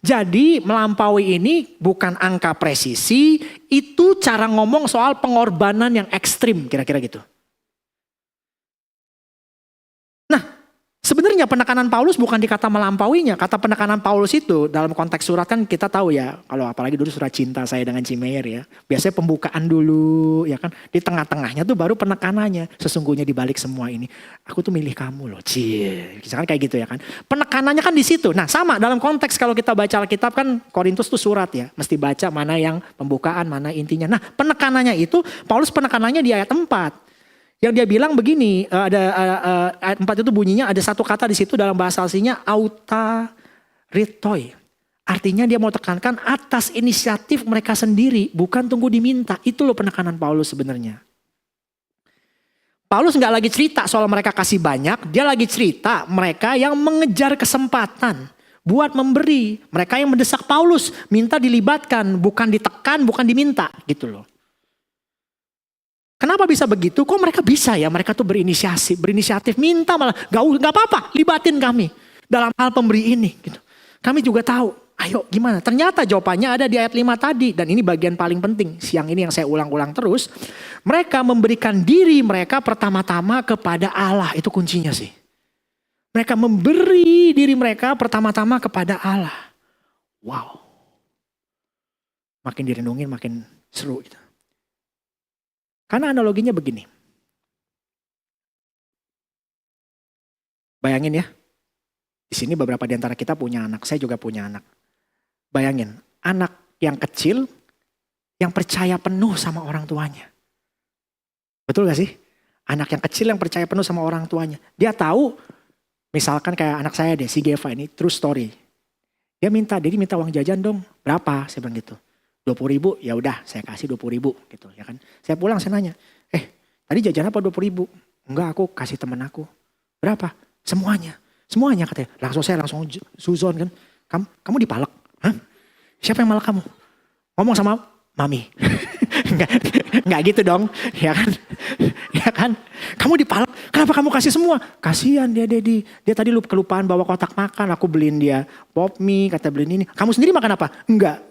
Jadi melampaui ini bukan angka presisi, itu cara ngomong soal pengorbanan yang ekstrim kira-kira gitu. Sebenarnya penekanan Paulus bukan di kata melampauinya. Kata penekanan Paulus itu dalam konteks surat kan kita tahu ya. Kalau apalagi dulu surat cinta saya dengan Cimeyer ya. Biasanya pembukaan dulu ya kan. Di tengah-tengahnya tuh baru penekanannya. Sesungguhnya di balik semua ini. Aku tuh milih kamu loh. Cie. Misalkan kayak gitu ya kan. Penekanannya kan di situ. Nah sama dalam konteks kalau kita baca Alkitab kan Korintus tuh surat ya. Mesti baca mana yang pembukaan, mana intinya. Nah penekanannya itu Paulus penekanannya di ayat 4. Yang dia bilang begini, ayat 4 itu bunyinya ada satu kata di situ dalam bahasa aslinya autaritoi. Artinya dia mau tekankan atas inisiatif mereka sendiri, bukan tunggu diminta. Itu loh penekanan Paulus sebenarnya. Paulus nggak lagi cerita soal mereka kasih banyak, dia lagi cerita mereka yang mengejar kesempatan buat memberi. Mereka yang mendesak Paulus, minta dilibatkan, bukan ditekan, bukan diminta gitu loh. Kenapa bisa begitu? Kok mereka bisa ya? Mereka tuh berinisiatif, minta malah gak apa-apa, libatin kami dalam hal pemberi ini. Gitu. Kami juga tahu, ayo gimana? Ternyata jawabannya ada di ayat 5 tadi. Dan ini bagian paling penting, siang ini yang saya ulang-ulang terus. Mereka memberikan diri mereka pertama-tama kepada Allah, itu kuncinya sih. Mereka memberi diri mereka pertama-tama kepada Allah. Wow. Makin direnungin makin seru gitu. Karena analoginya begini. Bayangin ya. Di sini beberapa di antara kita punya anak. Saya juga punya anak. Bayangin. Anak yang kecil. Yang percaya penuh sama orang tuanya. Betul gak sih? Anak yang kecil yang percaya penuh sama orang tuanya. Dia tahu. Misalkan kayak anak saya deh. Si Geva ini. True story. Dia minta uang jajan dong. Berapa? Saya bilang gitu. 20.000, ya udah saya kasih 20.000 gitu ya kan. Saya pulang saya nanya, tadi jajan apa 20.000? Enggak, aku kasih temen aku. Berapa? Semuanya katanya. Saya langsung suzon kan. Kamu dipalak? Hah? Siapa yang malak kamu? Ngomong sama mami. Enggak gitu dong, ya kan? Ya kan? Kamu dipalak, kenapa kamu kasih semua? Kasihan dia tadi kelupaan bawa kotak makan, aku beliin dia pop mie, kata beliin ini. Kamu sendiri makan apa? Enggak.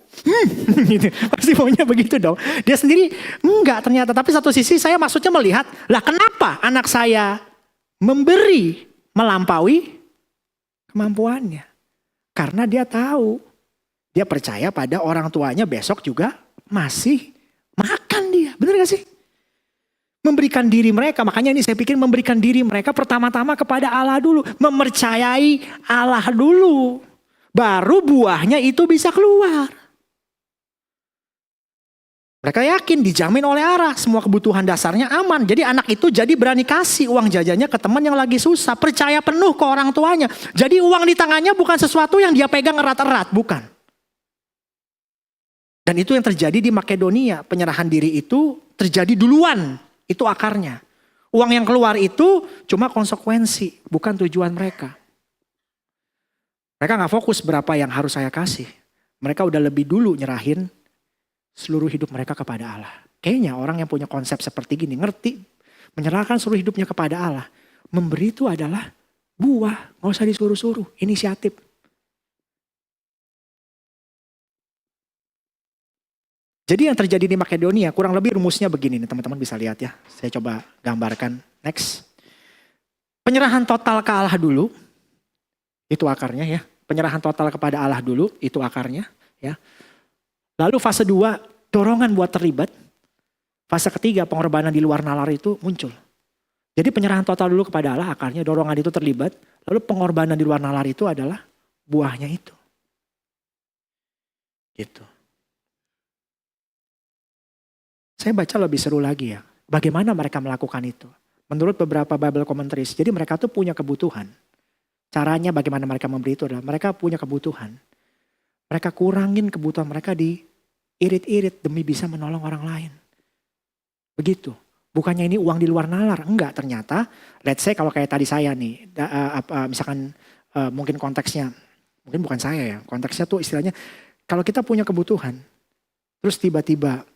Gitu. Pasti maunya begitu dong. Dia sendiri enggak ternyata. Tapi satu sisi saya maksudnya melihat, lah kenapa anak saya memberi melampaui kemampuannya? Karena dia tahu, dia percaya pada orang tuanya besok juga masih makan dia. Benar gak sih? Memberikan diri mereka, makanya ini saya pikir memberikan diri mereka pertama-tama kepada Allah dulu. Mempercayai Allah dulu. Baru buahnya itu bisa keluar. Mereka yakin dijamin oleh Allah, semua kebutuhan dasarnya aman. Jadi anak itu jadi berani kasih uang jajannya ke teman yang lagi susah. Percaya penuh ke orang tuanya. Jadi uang di tangannya bukan sesuatu yang dia pegang erat-erat, bukan. Dan itu yang terjadi di Makedonia. Penyerahan diri itu terjadi duluan, itu akarnya. Uang yang keluar itu cuma konsekuensi, bukan tujuan mereka. Mereka gak fokus berapa yang harus saya kasih. Mereka udah lebih dulu nyerahin seluruh hidup mereka kepada Allah. Kayaknya orang yang punya konsep seperti gini, ngerti, menyerahkan seluruh hidupnya kepada Allah. Memberi itu adalah buah, gak usah disuruh-suruh, inisiatif. Jadi yang terjadi di Makedonia, kurang lebih rumusnya begini nih, teman-teman bisa lihat ya. Saya coba gambarkan, next. Penyerahan total ke Allah dulu, itu akarnya ya. Penyerahan total kepada Allah dulu, itu akarnya ya. Lalu fase 2, dorongan buat terlibat. Fase ketiga, pengorbanan di luar nalar itu muncul. Jadi penyerahan total dulu kepada Allah, akarnya dorongan itu terlibat. Lalu pengorbanan di luar nalar itu adalah buahnya itu. Gitu. Saya baca lebih seru lagi ya. Bagaimana mereka melakukan itu. Menurut beberapa Bible commentaries, jadi mereka tuh punya kebutuhan. Caranya bagaimana mereka memberi itu adalah mereka punya kebutuhan. Mereka kurangin kebutuhan mereka diirit-irit demi bisa menolong orang lain. Begitu. Bukannya ini uang di luar nalar. Enggak, ternyata let's say kalau kayak tadi saya nih. Misalkan mungkin konteksnya. Mungkin bukan saya ya. Konteksnya tuh istilahnya. Kalau kita punya kebutuhan. Terus tiba-tiba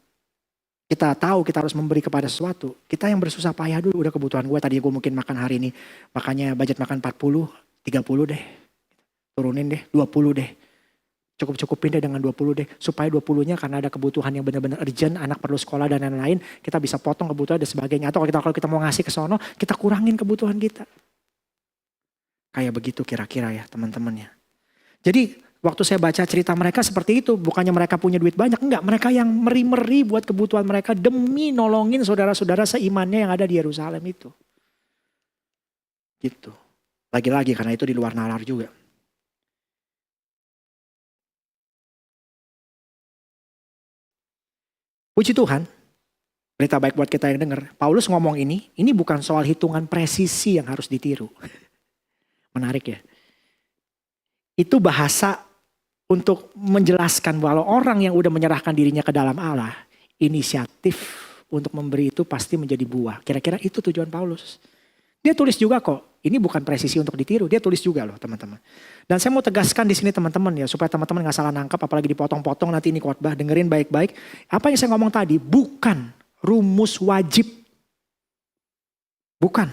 kita tahu kita harus memberi kepada sesuatu. Kita yang bersusah payah dulu. Udah kebutuhan gue. Tadi gue mungkin makan hari ini. Makanya budget makan 40, 30 deh. Turunin deh, 20 deh. Cukup-cukupin deh dengan 20 deh. Supaya 20-nya karena ada kebutuhan yang benar-benar urgent, anak perlu sekolah dan lain-lain, kita bisa potong kebutuhan dan sebagainya. Atau kalau kita mau ngasih ke sono, kita kurangin kebutuhan kita. Kayak begitu kira-kira ya teman-teman ya. Jadi waktu saya baca cerita mereka seperti itu. Bukannya mereka punya duit banyak. Enggak, mereka yang meri-meri buat kebutuhan mereka demi nolongin saudara-saudara seimannya yang ada di Yerusalem itu. Gitu. Lagi-lagi karena itu di luar nalar juga. Puji Tuhan, berita baik buat kita yang dengar. Paulus ngomong ini bukan soal hitungan presisi yang harus ditiru. Menarik ya. Itu bahasa untuk menjelaskan bahwa orang yang udah menyerahkan dirinya ke dalam Allah, inisiatif untuk memberi itu pasti menjadi buah. Kira-kira itu tujuan Paulus. Dia tulis juga kok, ini bukan presisi untuk ditiru, dia tulis juga loh teman-teman. Dan saya mau tegaskan di sini teman-teman ya, supaya teman-teman gak salah nangkap, apalagi dipotong-potong nanti ini khotbah, dengerin baik-baik. Apa yang saya ngomong tadi bukan rumus wajib. Bukan.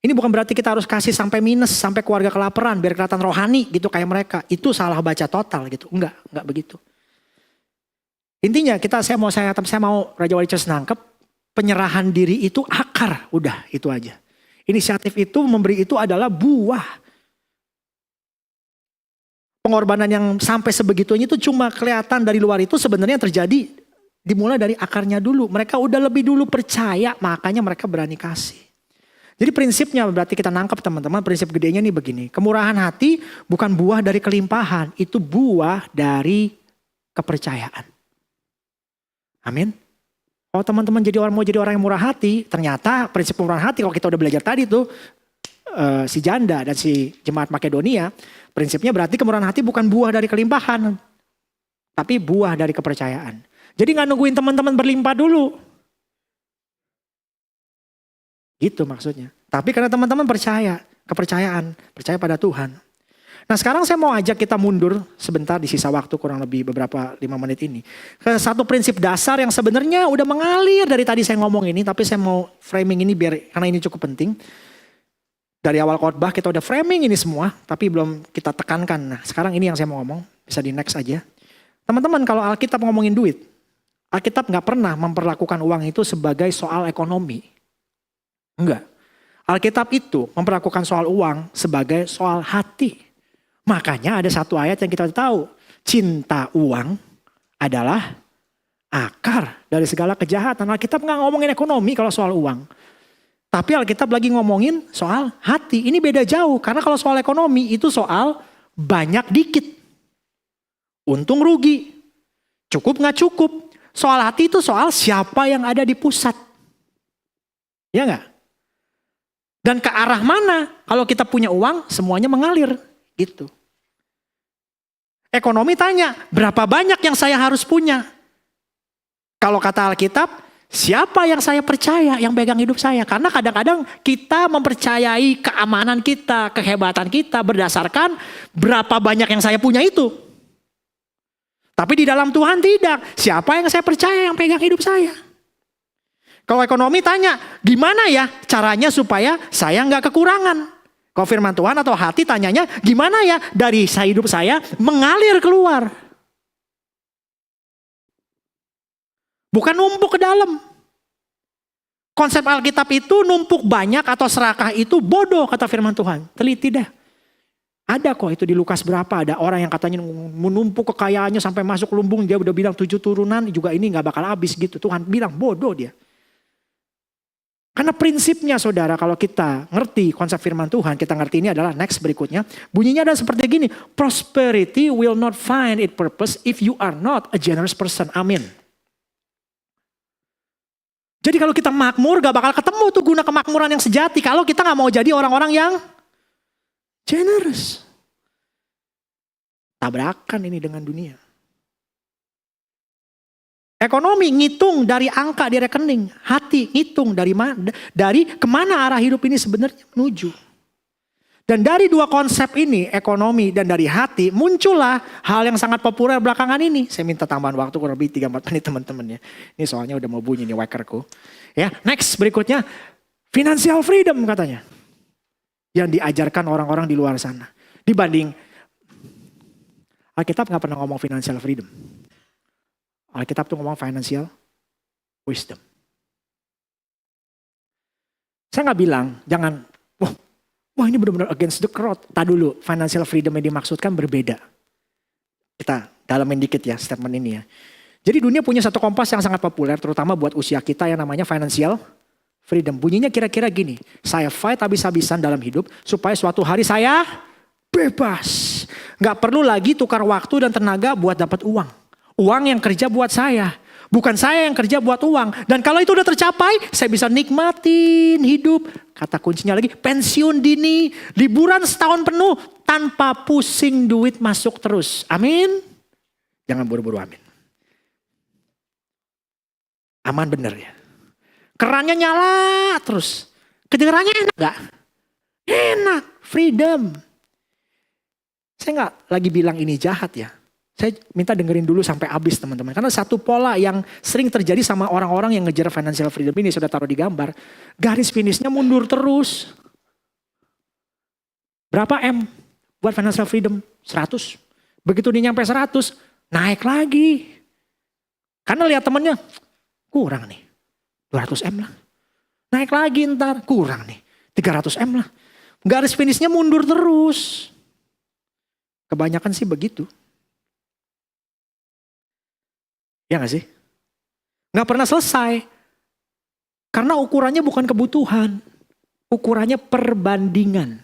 Ini bukan berarti kita harus kasih sampai minus, sampai keluarga kelaparan, biar kelihatan rohani gitu kayak mereka. Itu salah baca total gitu, enggak begitu. Intinya saya mau Raja Wali Church nangkep, penyerahan diri itu akar, udah itu aja. Inisiatif itu, memberi itu adalah buah. Pengorbanan yang sampai sebegitunya itu cuma kelihatan dari luar itu sebenarnya terjadi dimulai dari akarnya dulu. Mereka udah lebih dulu percaya, makanya mereka berani kasih. Jadi prinsipnya berarti kita nangkep teman-teman, prinsip gedenya nih begini. Kemurahan hati bukan buah dari kelimpahan, itu buah dari kepercayaan. Amin. Kalau teman-teman mau jadi orang yang murah hati, ternyata prinsip murah hati kalau kita udah belajar tadi tuh si janda dan si jemaat Makedonia, prinsipnya berarti kemurahan hati bukan buah dari kelimpahan, tapi buah dari kepercayaan. Jadi nggak nungguin teman-teman berlimpah dulu, gitu maksudnya. Tapi karena teman-teman percaya pada Tuhan. Nah sekarang saya mau ajak kita mundur sebentar di sisa waktu kurang lebih beberapa 5 menit ini. Ke satu prinsip dasar yang sebenarnya udah mengalir dari tadi saya ngomong ini. Tapi saya mau framing ini karena ini cukup penting. Dari awal khotbah kita udah framing ini semua. Tapi belum kita tekankan. Nah sekarang ini yang saya mau ngomong. Bisa di next aja. Teman-teman kalau Alkitab ngomongin duit. Alkitab gak pernah memperlakukan uang itu sebagai soal ekonomi. Enggak. Alkitab itu memperlakukan soal uang sebagai soal hati. Makanya ada satu ayat yang kita tahu. Cinta uang adalah akar dari segala kejahatan. Alkitab nggak ngomongin ekonomi kalau soal uang. Tapi Alkitab lagi ngomongin soal hati. Ini beda jauh. Karena kalau soal ekonomi itu soal banyak dikit. Untung rugi. Cukup nggak cukup. Soal hati itu soal siapa yang ada di pusat. Ya nggak? Dan ke arah mana? Kalau kita punya uang semuanya mengalir. Gitu. Ekonomi tanya, berapa banyak yang saya harus punya? Kalau kata Alkitab, siapa yang saya percaya yang pegang hidup saya? Karena kadang-kadang kita mempercayai keamanan kita, kehebatan kita berdasarkan berapa banyak yang saya punya itu. Tapi di dalam Tuhan tidak. Siapa yang saya percaya yang pegang hidup saya? Kalau ekonomi tanya, gimana ya caranya supaya saya nggak kekurangan? Kalau firman Tuhan atau hati tanyanya, gimana ya dari hidup saya mengalir keluar. Bukan numpuk ke dalam. Konsep Alkitab itu numpuk banyak atau serakah itu bodoh kata firman Tuhan. Teliti deh. Ada kok itu di Lukas berapa, ada orang yang katanya menumpuk kekayaannya sampai masuk lumbung. Dia udah bilang 7 turunan juga ini gak bakal habis gitu. Tuhan bilang bodoh dia. Karena prinsipnya saudara kalau kita ngerti konsep firman Tuhan, kita ngerti ini adalah next berikutnya. Bunyinya adalah seperti gini. Prosperity will not find its purpose if you are not a generous person. Amin. Jadi kalau kita makmur gak bakal ketemu tuh guna kemakmuran yang sejati. Kalau kita gak mau jadi orang-orang yang generous. Tabrakan ini dengan dunia. Ekonomi ngitung dari angka di rekening, hati ngitung dari kemana arah hidup ini sebenarnya menuju. Dan dari dua konsep ini, ekonomi dan dari hati, muncullah hal yang sangat populer belakangan ini. Saya minta tambahan waktu kurang lebih 3-4 menit teman-teman ya. Ini soalnya udah mau bunyi nih wackerku. Ya, next berikutnya, financial freedom katanya. Yang diajarkan orang-orang di luar sana. Dibanding, Alkitab gak pernah ngomong financial freedom. Alkitab tuh ngomong financial wisdom. Saya gak bilang jangan, Wah ini benar-benar against the crowd. Tadi dulu, financial freedom yang dimaksudkan berbeda. Kita dalamin dikit ya statement ini ya. Jadi dunia punya satu kompas yang sangat populer, terutama buat usia kita yang namanya financial freedom. Bunyinya kira-kira gini, saya fight habis-habisan dalam hidup supaya suatu hari saya bebas. Gak perlu lagi tukar waktu dan tenaga buat dapat uang. Uang yang kerja buat saya. Bukan saya yang kerja buat uang. Dan kalau itu udah tercapai, saya bisa nikmatin hidup. Kata kuncinya lagi, pensiun dini, liburan setahun penuh tanpa pusing duit masuk terus. Amin. Jangan buru-buru amin. Aman bener ya. Kerannya nyala terus. Kedengarannya enak gak? Enak, freedom. Saya gak lagi bilang ini jahat ya. Saya minta dengerin dulu sampai habis teman-teman. Karena satu pola yang sering terjadi sama orang-orang yang ngejar financial freedom ini, sudah taruh di gambar. Garis finishnya mundur terus. Berapa M buat financial freedom? 100. Begitu dia nyampe 100, naik lagi. Karena lihat temennya, kurang nih. 200 M lah. Naik lagi ntar, kurang nih. 300 M lah. Garis finishnya mundur terus. Kebanyakan sih begitu. Ya gak sih? Gak pernah selesai. Karena ukurannya bukan kebutuhan. Ukurannya perbandingan.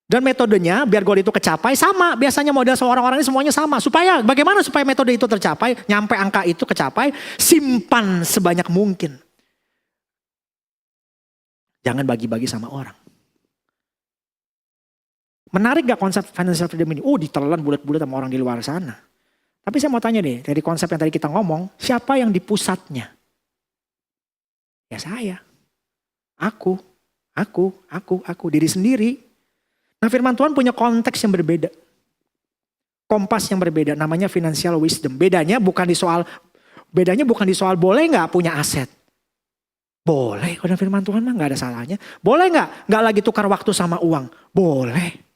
Dan metodenya biar goal itu kecapai sama. Biasanya model seorang-orang ini semuanya sama. Bagaimana supaya metode itu tercapai, nyampe angka itu kecapai, simpan sebanyak mungkin. Jangan bagi-bagi sama orang. Menarik gak konsep financial freedom ini? Ditelan bulat-bulat sama orang di luar sana. Tapi saya mau tanya deh, dari konsep yang tadi kita ngomong, siapa yang di pusatnya? Ya saya. Aku, diri sendiri. Nah firman Tuhan punya konteks yang berbeda. Kompas yang berbeda, namanya financial wisdom. Bedanya bukan di soal boleh gak punya aset. Boleh, kalau firman Tuhan mah gak ada salahnya. Boleh gak lagi tukar waktu sama uang? Boleh.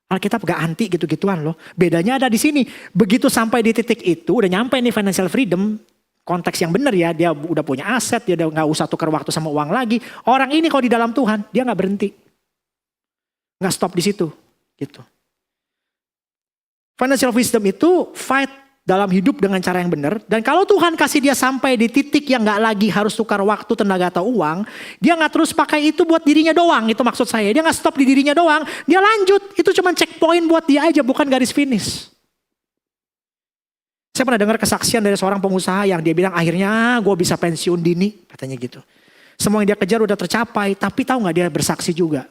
Alkitab gak anti gitu-gituan loh. Bedanya ada di sini. Begitu sampai di titik itu, udah nyampe nih financial freedom. Konteks yang benar ya, dia udah punya aset, dia udah gak usah tukar waktu sama uang lagi. Orang ini kalau di dalam Tuhan, dia gak berhenti. Gak stop di situ. Gitu. Financial wisdom itu fight dalam hidup dengan cara yang benar. Dan kalau Tuhan kasih dia sampai di titik yang gak lagi harus tukar waktu, tenaga atau uang. Dia gak terus pakai itu buat dirinya doang. Itu maksud saya. Dia gak stop di dirinya doang. Dia lanjut. Itu cuma checkpoint buat dia aja. Bukan garis finish. Saya pernah dengar kesaksian dari seorang pengusaha yang dia bilang akhirnya gue bisa pensiun dini. Katanya gitu. Semua yang dia kejar udah tercapai. Tapi tahu gak dia bersaksi juga.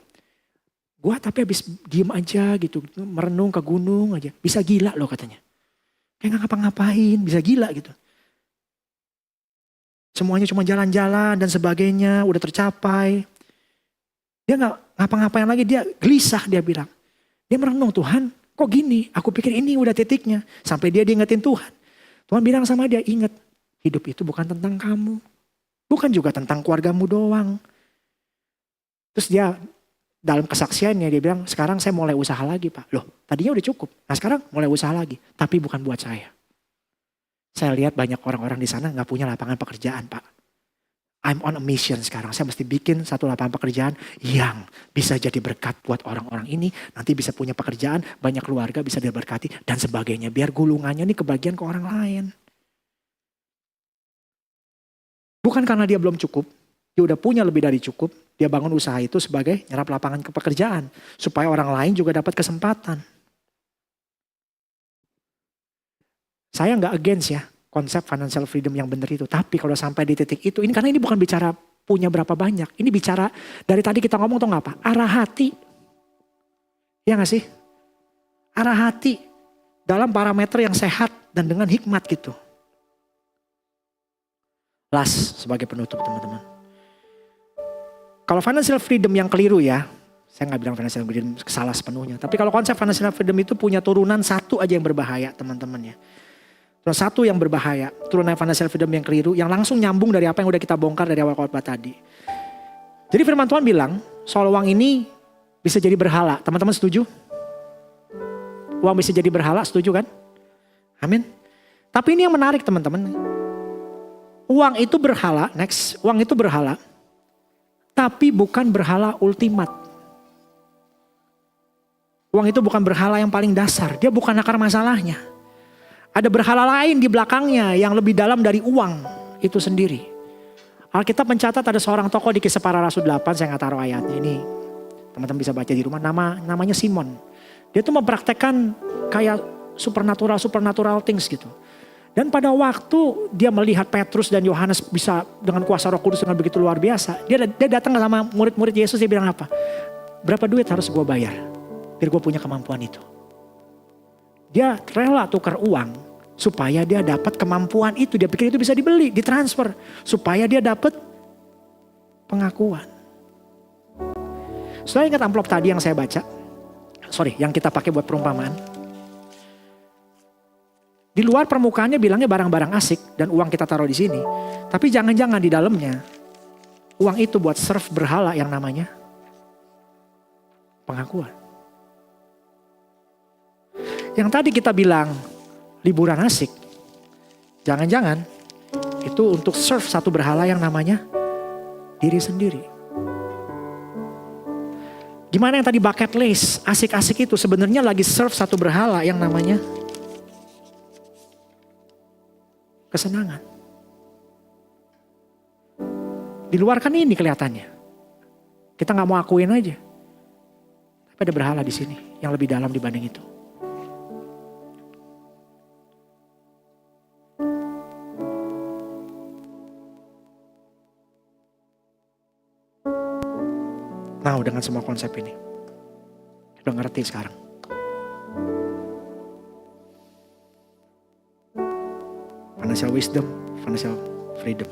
Gue tapi habis diem aja gitu. Merenung ke gunung aja. Bisa gila loh katanya. Kayak gak ngapa-ngapain, bisa gila gitu. Semuanya cuma jalan-jalan dan sebagainya, udah tercapai. Dia gak ngapa-ngapain lagi, dia gelisah dia bilang. Dia merenung, Tuhan kok gini, aku pikir ini udah titiknya. Sampai dia diingetin Tuhan. Tuhan bilang sama dia, ingat hidup itu bukan tentang kamu. Bukan juga tentang keluargamu doang. Terus dia dalam kesaksiannya dia bilang, sekarang saya mulai usaha lagi Pak. Loh tadinya udah cukup, nah sekarang mulai usaha lagi. Tapi bukan buat saya. Saya lihat banyak orang-orang di sana gak punya lapangan pekerjaan Pak. I'm on a mission sekarang. Saya mesti bikin satu lapangan pekerjaan yang bisa jadi berkat buat orang-orang ini. Nanti bisa punya pekerjaan, banyak keluarga bisa diberkati dan sebagainya. Biar gulungannya ini kebagian ke orang lain. Bukan karena dia belum cukup. Dia udah punya lebih dari cukup. Dia bangun usaha itu sebagai nyerap lapangan pekerjaan. Supaya orang lain juga dapat kesempatan. Saya gak against ya konsep financial freedom yang benar itu. Tapi kalau sampai di titik itu, ini karena ini bukan bicara punya berapa banyak. Ini bicara dari tadi kita ngomong tau gak apa? Arah hati. Ya gak sih? Arah hati dalam parameter yang sehat dan dengan hikmat gitu. Last sebagai penutup teman-teman. Kalau financial freedom yang keliru ya, saya gak bilang financial freedom salah sepenuhnya. Tapi kalau konsep financial freedom itu punya turunan satu aja yang berbahaya teman-teman ya. Terus satu yang berbahaya, turunan financial freedom yang keliru, yang langsung nyambung dari apa yang udah kita bongkar dari awal khotbah tadi. Jadi firman Tuhan bilang, soal uang ini bisa jadi berhala. Teman-teman setuju? Uang bisa jadi berhala, setuju kan? Amin. Tapi ini yang menarik teman-teman. Uang itu berhala, next. Uang itu berhala. Tapi bukan berhala ultimat. Uang itu bukan berhala yang paling dasar. Dia bukan akar masalahnya. Ada berhala lain di belakangnya yang lebih dalam dari uang itu sendiri. Alkitab mencatat ada seorang tokoh di Kisah Para Rasul 8, saya nggak taruh ayatnya ini. Teman-teman bisa baca di rumah, namanya Simon. Dia tuh mempraktekkan kayak supernatural things gitu. Dan pada waktu dia melihat Petrus dan Yohanes bisa dengan kuasa Roh Kudus dengan begitu luar biasa. Dia datang sama murid-murid Yesus, dia bilang apa? Berapa duit harus gue bayar? Biar gue punya kemampuan itu. Dia rela tukar uang supaya dia dapat kemampuan itu. Dia pikir itu bisa dibeli, ditransfer. Supaya dia dapat pengakuan. Setelah ingat amplop tadi yang saya baca. Yang kita pakai buat perumpamaan. Di luar permukaannya bilangnya barang-barang asik dan uang kita taruh di sini. Tapi jangan-jangan di dalamnya uang itu buat serve berhala yang namanya pengakuan. Yang tadi kita bilang liburan asik. Jangan-jangan itu untuk serve satu berhala yang namanya diri sendiri. Gimana yang tadi bucket list, asik-asik itu sebenarnya lagi serve satu berhala yang namanya kesenangan. Di luar kan ini kelihatannya. Kita nggak mau akuin aja. Tapi ada berhala di sini yang lebih dalam dibanding itu. Nah, dengan semua konsep ini, udah ngerti sekarang. Financial wisdom, financial freedom.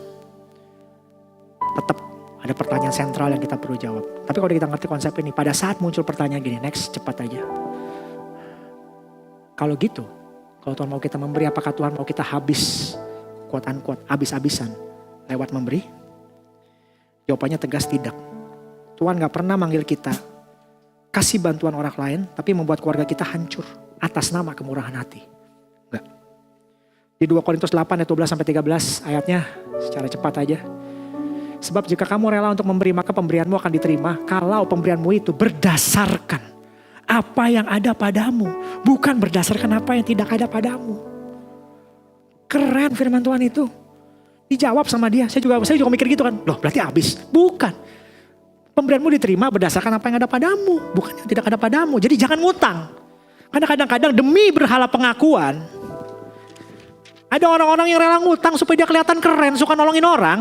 Tetap ada pertanyaan sentral yang kita perlu jawab. Tapi kalau kita ngerti konsep ini, pada saat muncul pertanyaan gini, next cepat aja. Kalau gitu, kalau Tuhan mau kita memberi, apakah Tuhan mau kita habis, quote unquote, habis-habisan lewat memberi? Jawabannya tegas tidak. Tuhan gak pernah manggil kita kasih bantuan orang lain, tapi membuat keluarga kita hancur atas nama kemurahan hati. Enggak. Di 2 Korintus 8 ayat 12-13 ayatnya secara cepat aja. Sebab jika kamu rela untuk memberi, maka pemberianmu akan diterima. Kalau pemberianmu itu berdasarkan apa yang ada padamu, bukan berdasarkan apa yang tidak ada padamu. Keren firman Tuhan itu. Dijawab sama dia. Saya juga mikir gitu kan. Loh berarti habis. Bukan. Pemberianmu diterima berdasarkan apa yang ada padamu, bukan yang tidak ada padamu. Jadi jangan ngutang. Karena kadang-kadang demi berhala pengakuan, ada orang-orang yang rela ngutang supaya dia kelihatan keren, suka nolongin orang.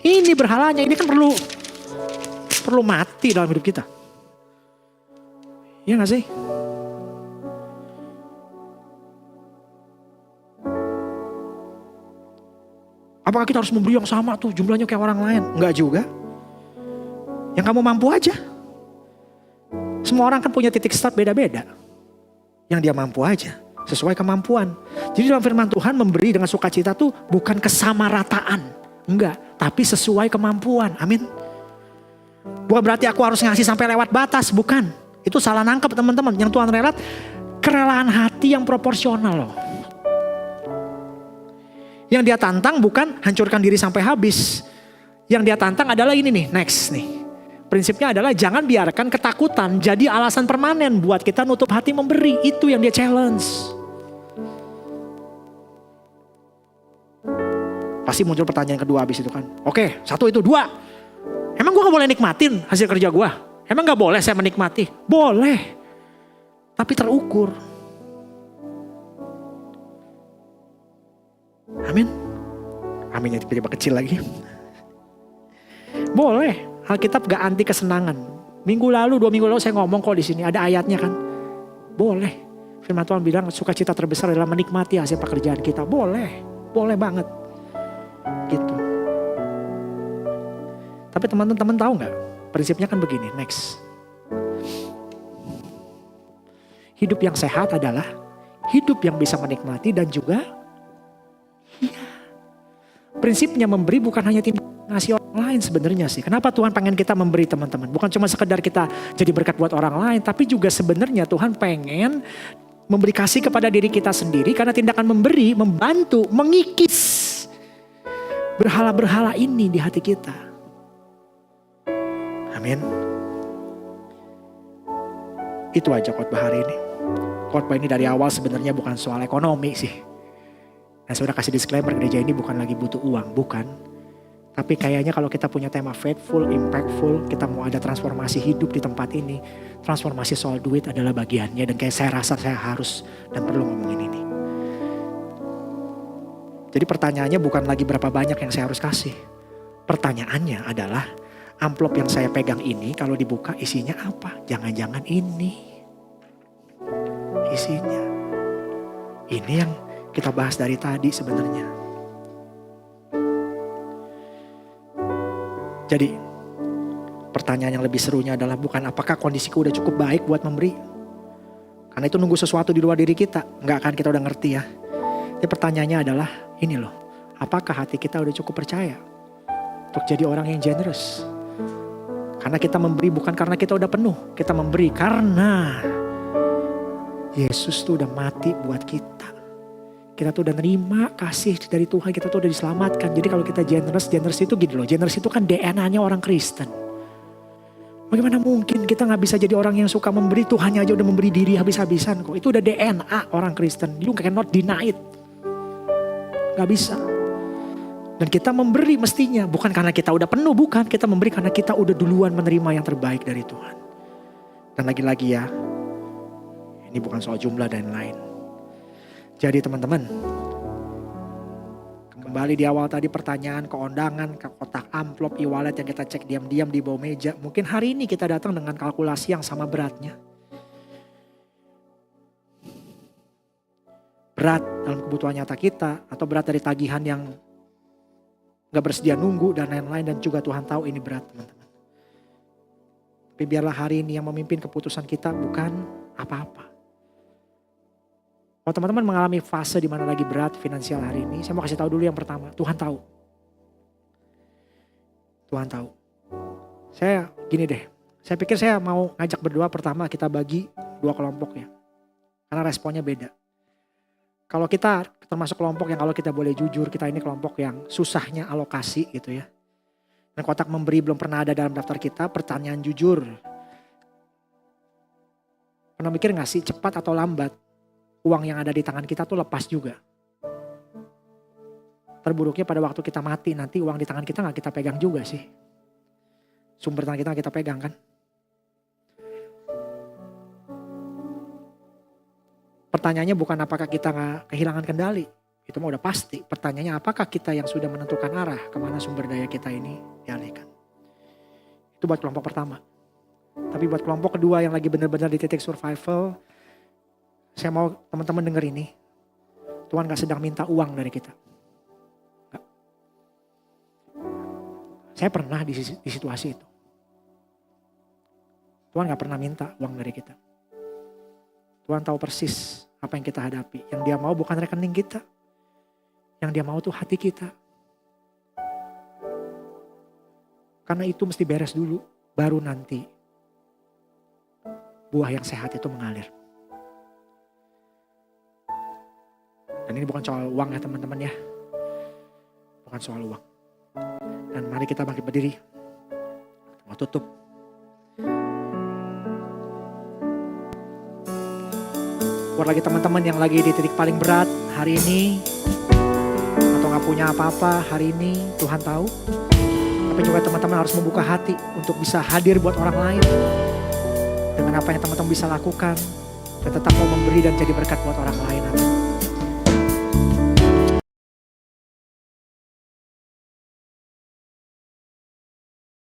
Ini berhalanya, ini kan perlu mati dalam hidup kita. Iya gak sih? Apakah kita harus memberi yang sama tuh jumlahnya kayak orang lain? Enggak juga. Yang kamu mampu aja. Semua orang kan punya titik start beda-beda. Yang dia mampu aja. Sesuai kemampuan. Jadi dalam firman Tuhan memberi dengan sukacita tuh bukan kesamarataan. Enggak. Tapi sesuai kemampuan. Amin. Bukan berarti aku harus ngasih sampai lewat batas. Bukan. Itu salah nangkep teman-teman. Yang Tuhan relat kerelaan hati yang proporsional loh. Yang dia tantang bukan hancurkan diri sampai habis. Yang dia tantang adalah ini nih, next nih. Prinsipnya adalah jangan biarkan ketakutan jadi alasan permanen buat kita nutup hati memberi. Itu yang dia challenge. Pasti muncul pertanyaan kedua habis itu kan. Oke, 1 itu 2. Emang gue gak boleh nikmatin hasil kerja gue? Emang gak boleh saya menikmati? Boleh. Tapi terukur. Amin. Aminnya tiba-tiba kecil lagi. Boleh. Alkitab gak anti kesenangan. 2 minggu lalu saya ngomong kok di sini ada ayatnya kan. Boleh. Firman Tuhan bilang sukacita terbesar adalah menikmati hasil pekerjaan kita. Boleh. Boleh banget. Gitu. Tapi teman-teman tahu gak? Prinsipnya kan begini. Next. Hidup yang sehat adalah hidup yang bisa menikmati dan juga prinsipnya memberi bukan hanya tindak ngasih orang lain sebenarnya sih. Kenapa Tuhan pengen kita memberi teman-teman? Bukan cuma sekedar kita jadi berkat buat orang lain. Tapi juga sebenarnya Tuhan pengen memberi kasih kepada diri kita sendiri. Karena tindakan memberi, membantu, mengikis berhala-berhala ini di hati kita. Amin. Itu aja khotbah hari ini. Khotbah ini dari awal sebenarnya bukan soal ekonomi sih. Nah, saya udah kasih disclaimer, gereja ini bukan lagi butuh uang, bukan. Tapi kayaknya kalau kita punya tema faithful, impactful, kita mau ada transformasi hidup di tempat ini. Transformasi soal duit adalah bagiannya, dan kayak saya rasa saya harus dan perlu ngomongin ini. Jadi pertanyaannya bukan lagi berapa banyak yang saya harus kasih. Pertanyaannya adalah, amplop yang saya pegang ini kalau dibuka isinya apa? Jangan-jangan ini isinya. Ini yang kita bahas dari tadi sebenarnya. Jadi pertanyaan yang lebih serunya adalah bukan apakah kondisiku udah cukup baik buat memberi. Karena itu nunggu sesuatu di luar diri kita. Nggak akan kita udah ngerti ya. Jadi pertanyaannya adalah ini loh. Apakah hati kita udah cukup percaya untuk jadi orang yang generous? Karena kita memberi bukan karena kita udah penuh. Kita memberi karena Yesus tuh udah mati buat kita. Kita tuh udah nerima kasih dari Tuhan. Kita tuh udah diselamatkan. Jadi kalau kita generous itu gini loh. Generous itu kan DNA-nya orang Kristen. Bagaimana mungkin kita gak bisa jadi orang yang suka memberi. Tuhan aja udah memberi diri habis-habisan kok. Itu udah DNA orang Kristen. You cannot deny it. Gak bisa. Dan kita memberi mestinya. Bukan karena kita udah penuh, bukan. Kita memberi karena kita udah duluan menerima yang terbaik dari Tuhan. Dan lagi-lagi ya, ini bukan soal jumlah dan lain. Jadi teman-teman, kembali di awal tadi pertanyaan, keundangan, ke kotak amplop, e-wallet yang kita cek diam-diam di bawah meja. Mungkin hari ini kita datang dengan kalkulasi yang sama beratnya. Berat dalam kebutuhan nyata kita, atau berat dari tagihan yang gak bersedia nunggu dan lain-lain, dan juga Tuhan tahu ini berat teman-teman. Tapi biarlah hari ini yang memimpin keputusan kita bukan apa-apa. Kalau teman-teman mengalami fase di mana lagi berat finansial hari ini, saya mau kasih tahu dulu yang pertama, Tuhan tahu. Tuhan tahu. Saya gini deh, saya pikir saya mau ngajak berdoa pertama kita bagi 2 kelompok ya. Karena responnya beda. Kalau kita termasuk kelompok yang kalau kita boleh jujur, kita ini kelompok yang susahnya alokasi gitu ya. Dan kotak memberi belum pernah ada dalam daftar kita, pertanyaan jujur. Pernah mikir gak sih cepat atau lambat uang yang ada di tangan kita tuh lepas juga. Terburuknya pada waktu kita mati nanti uang di tangan kita gak kita pegang juga sih. Sumber tangan kita gak kita pegang kan. Pertanyaannya bukan apakah kita gak kehilangan kendali. Itu mah udah pasti. Pertanyaannya apakah kita yang sudah menentukan arah kemana sumber daya kita ini dialihkan. Itu buat kelompok pertama. Tapi buat kelompok kedua yang lagi benar-benar di titik survival. Saya mau teman-teman denger ini. Tuhan gak sedang minta uang dari kita. Gak. Saya pernah di situasi itu. Tuhan gak pernah minta uang dari kita. Tuhan tahu persis apa yang kita hadapi. Yang dia mau bukan rekening kita. Yang dia mau tuh hati kita. Karena itu mesti beres dulu. Baru nanti buah yang sehat itu mengalir. Dan ini bukan soal uang ya teman-teman ya. Bukan soal uang. Dan mari kita bangkit berdiri. Mau tutup. Buat lagi teman-teman yang lagi di titik paling berat hari ini. Atau gak punya apa-apa hari ini. Tuhan tahu. Tapi juga teman-teman harus membuka hati untuk bisa hadir buat orang lain. Dengan apa yang teman-teman bisa lakukan. Dan tetap mau memberi dan jadi berkat buat orang lain. Amin.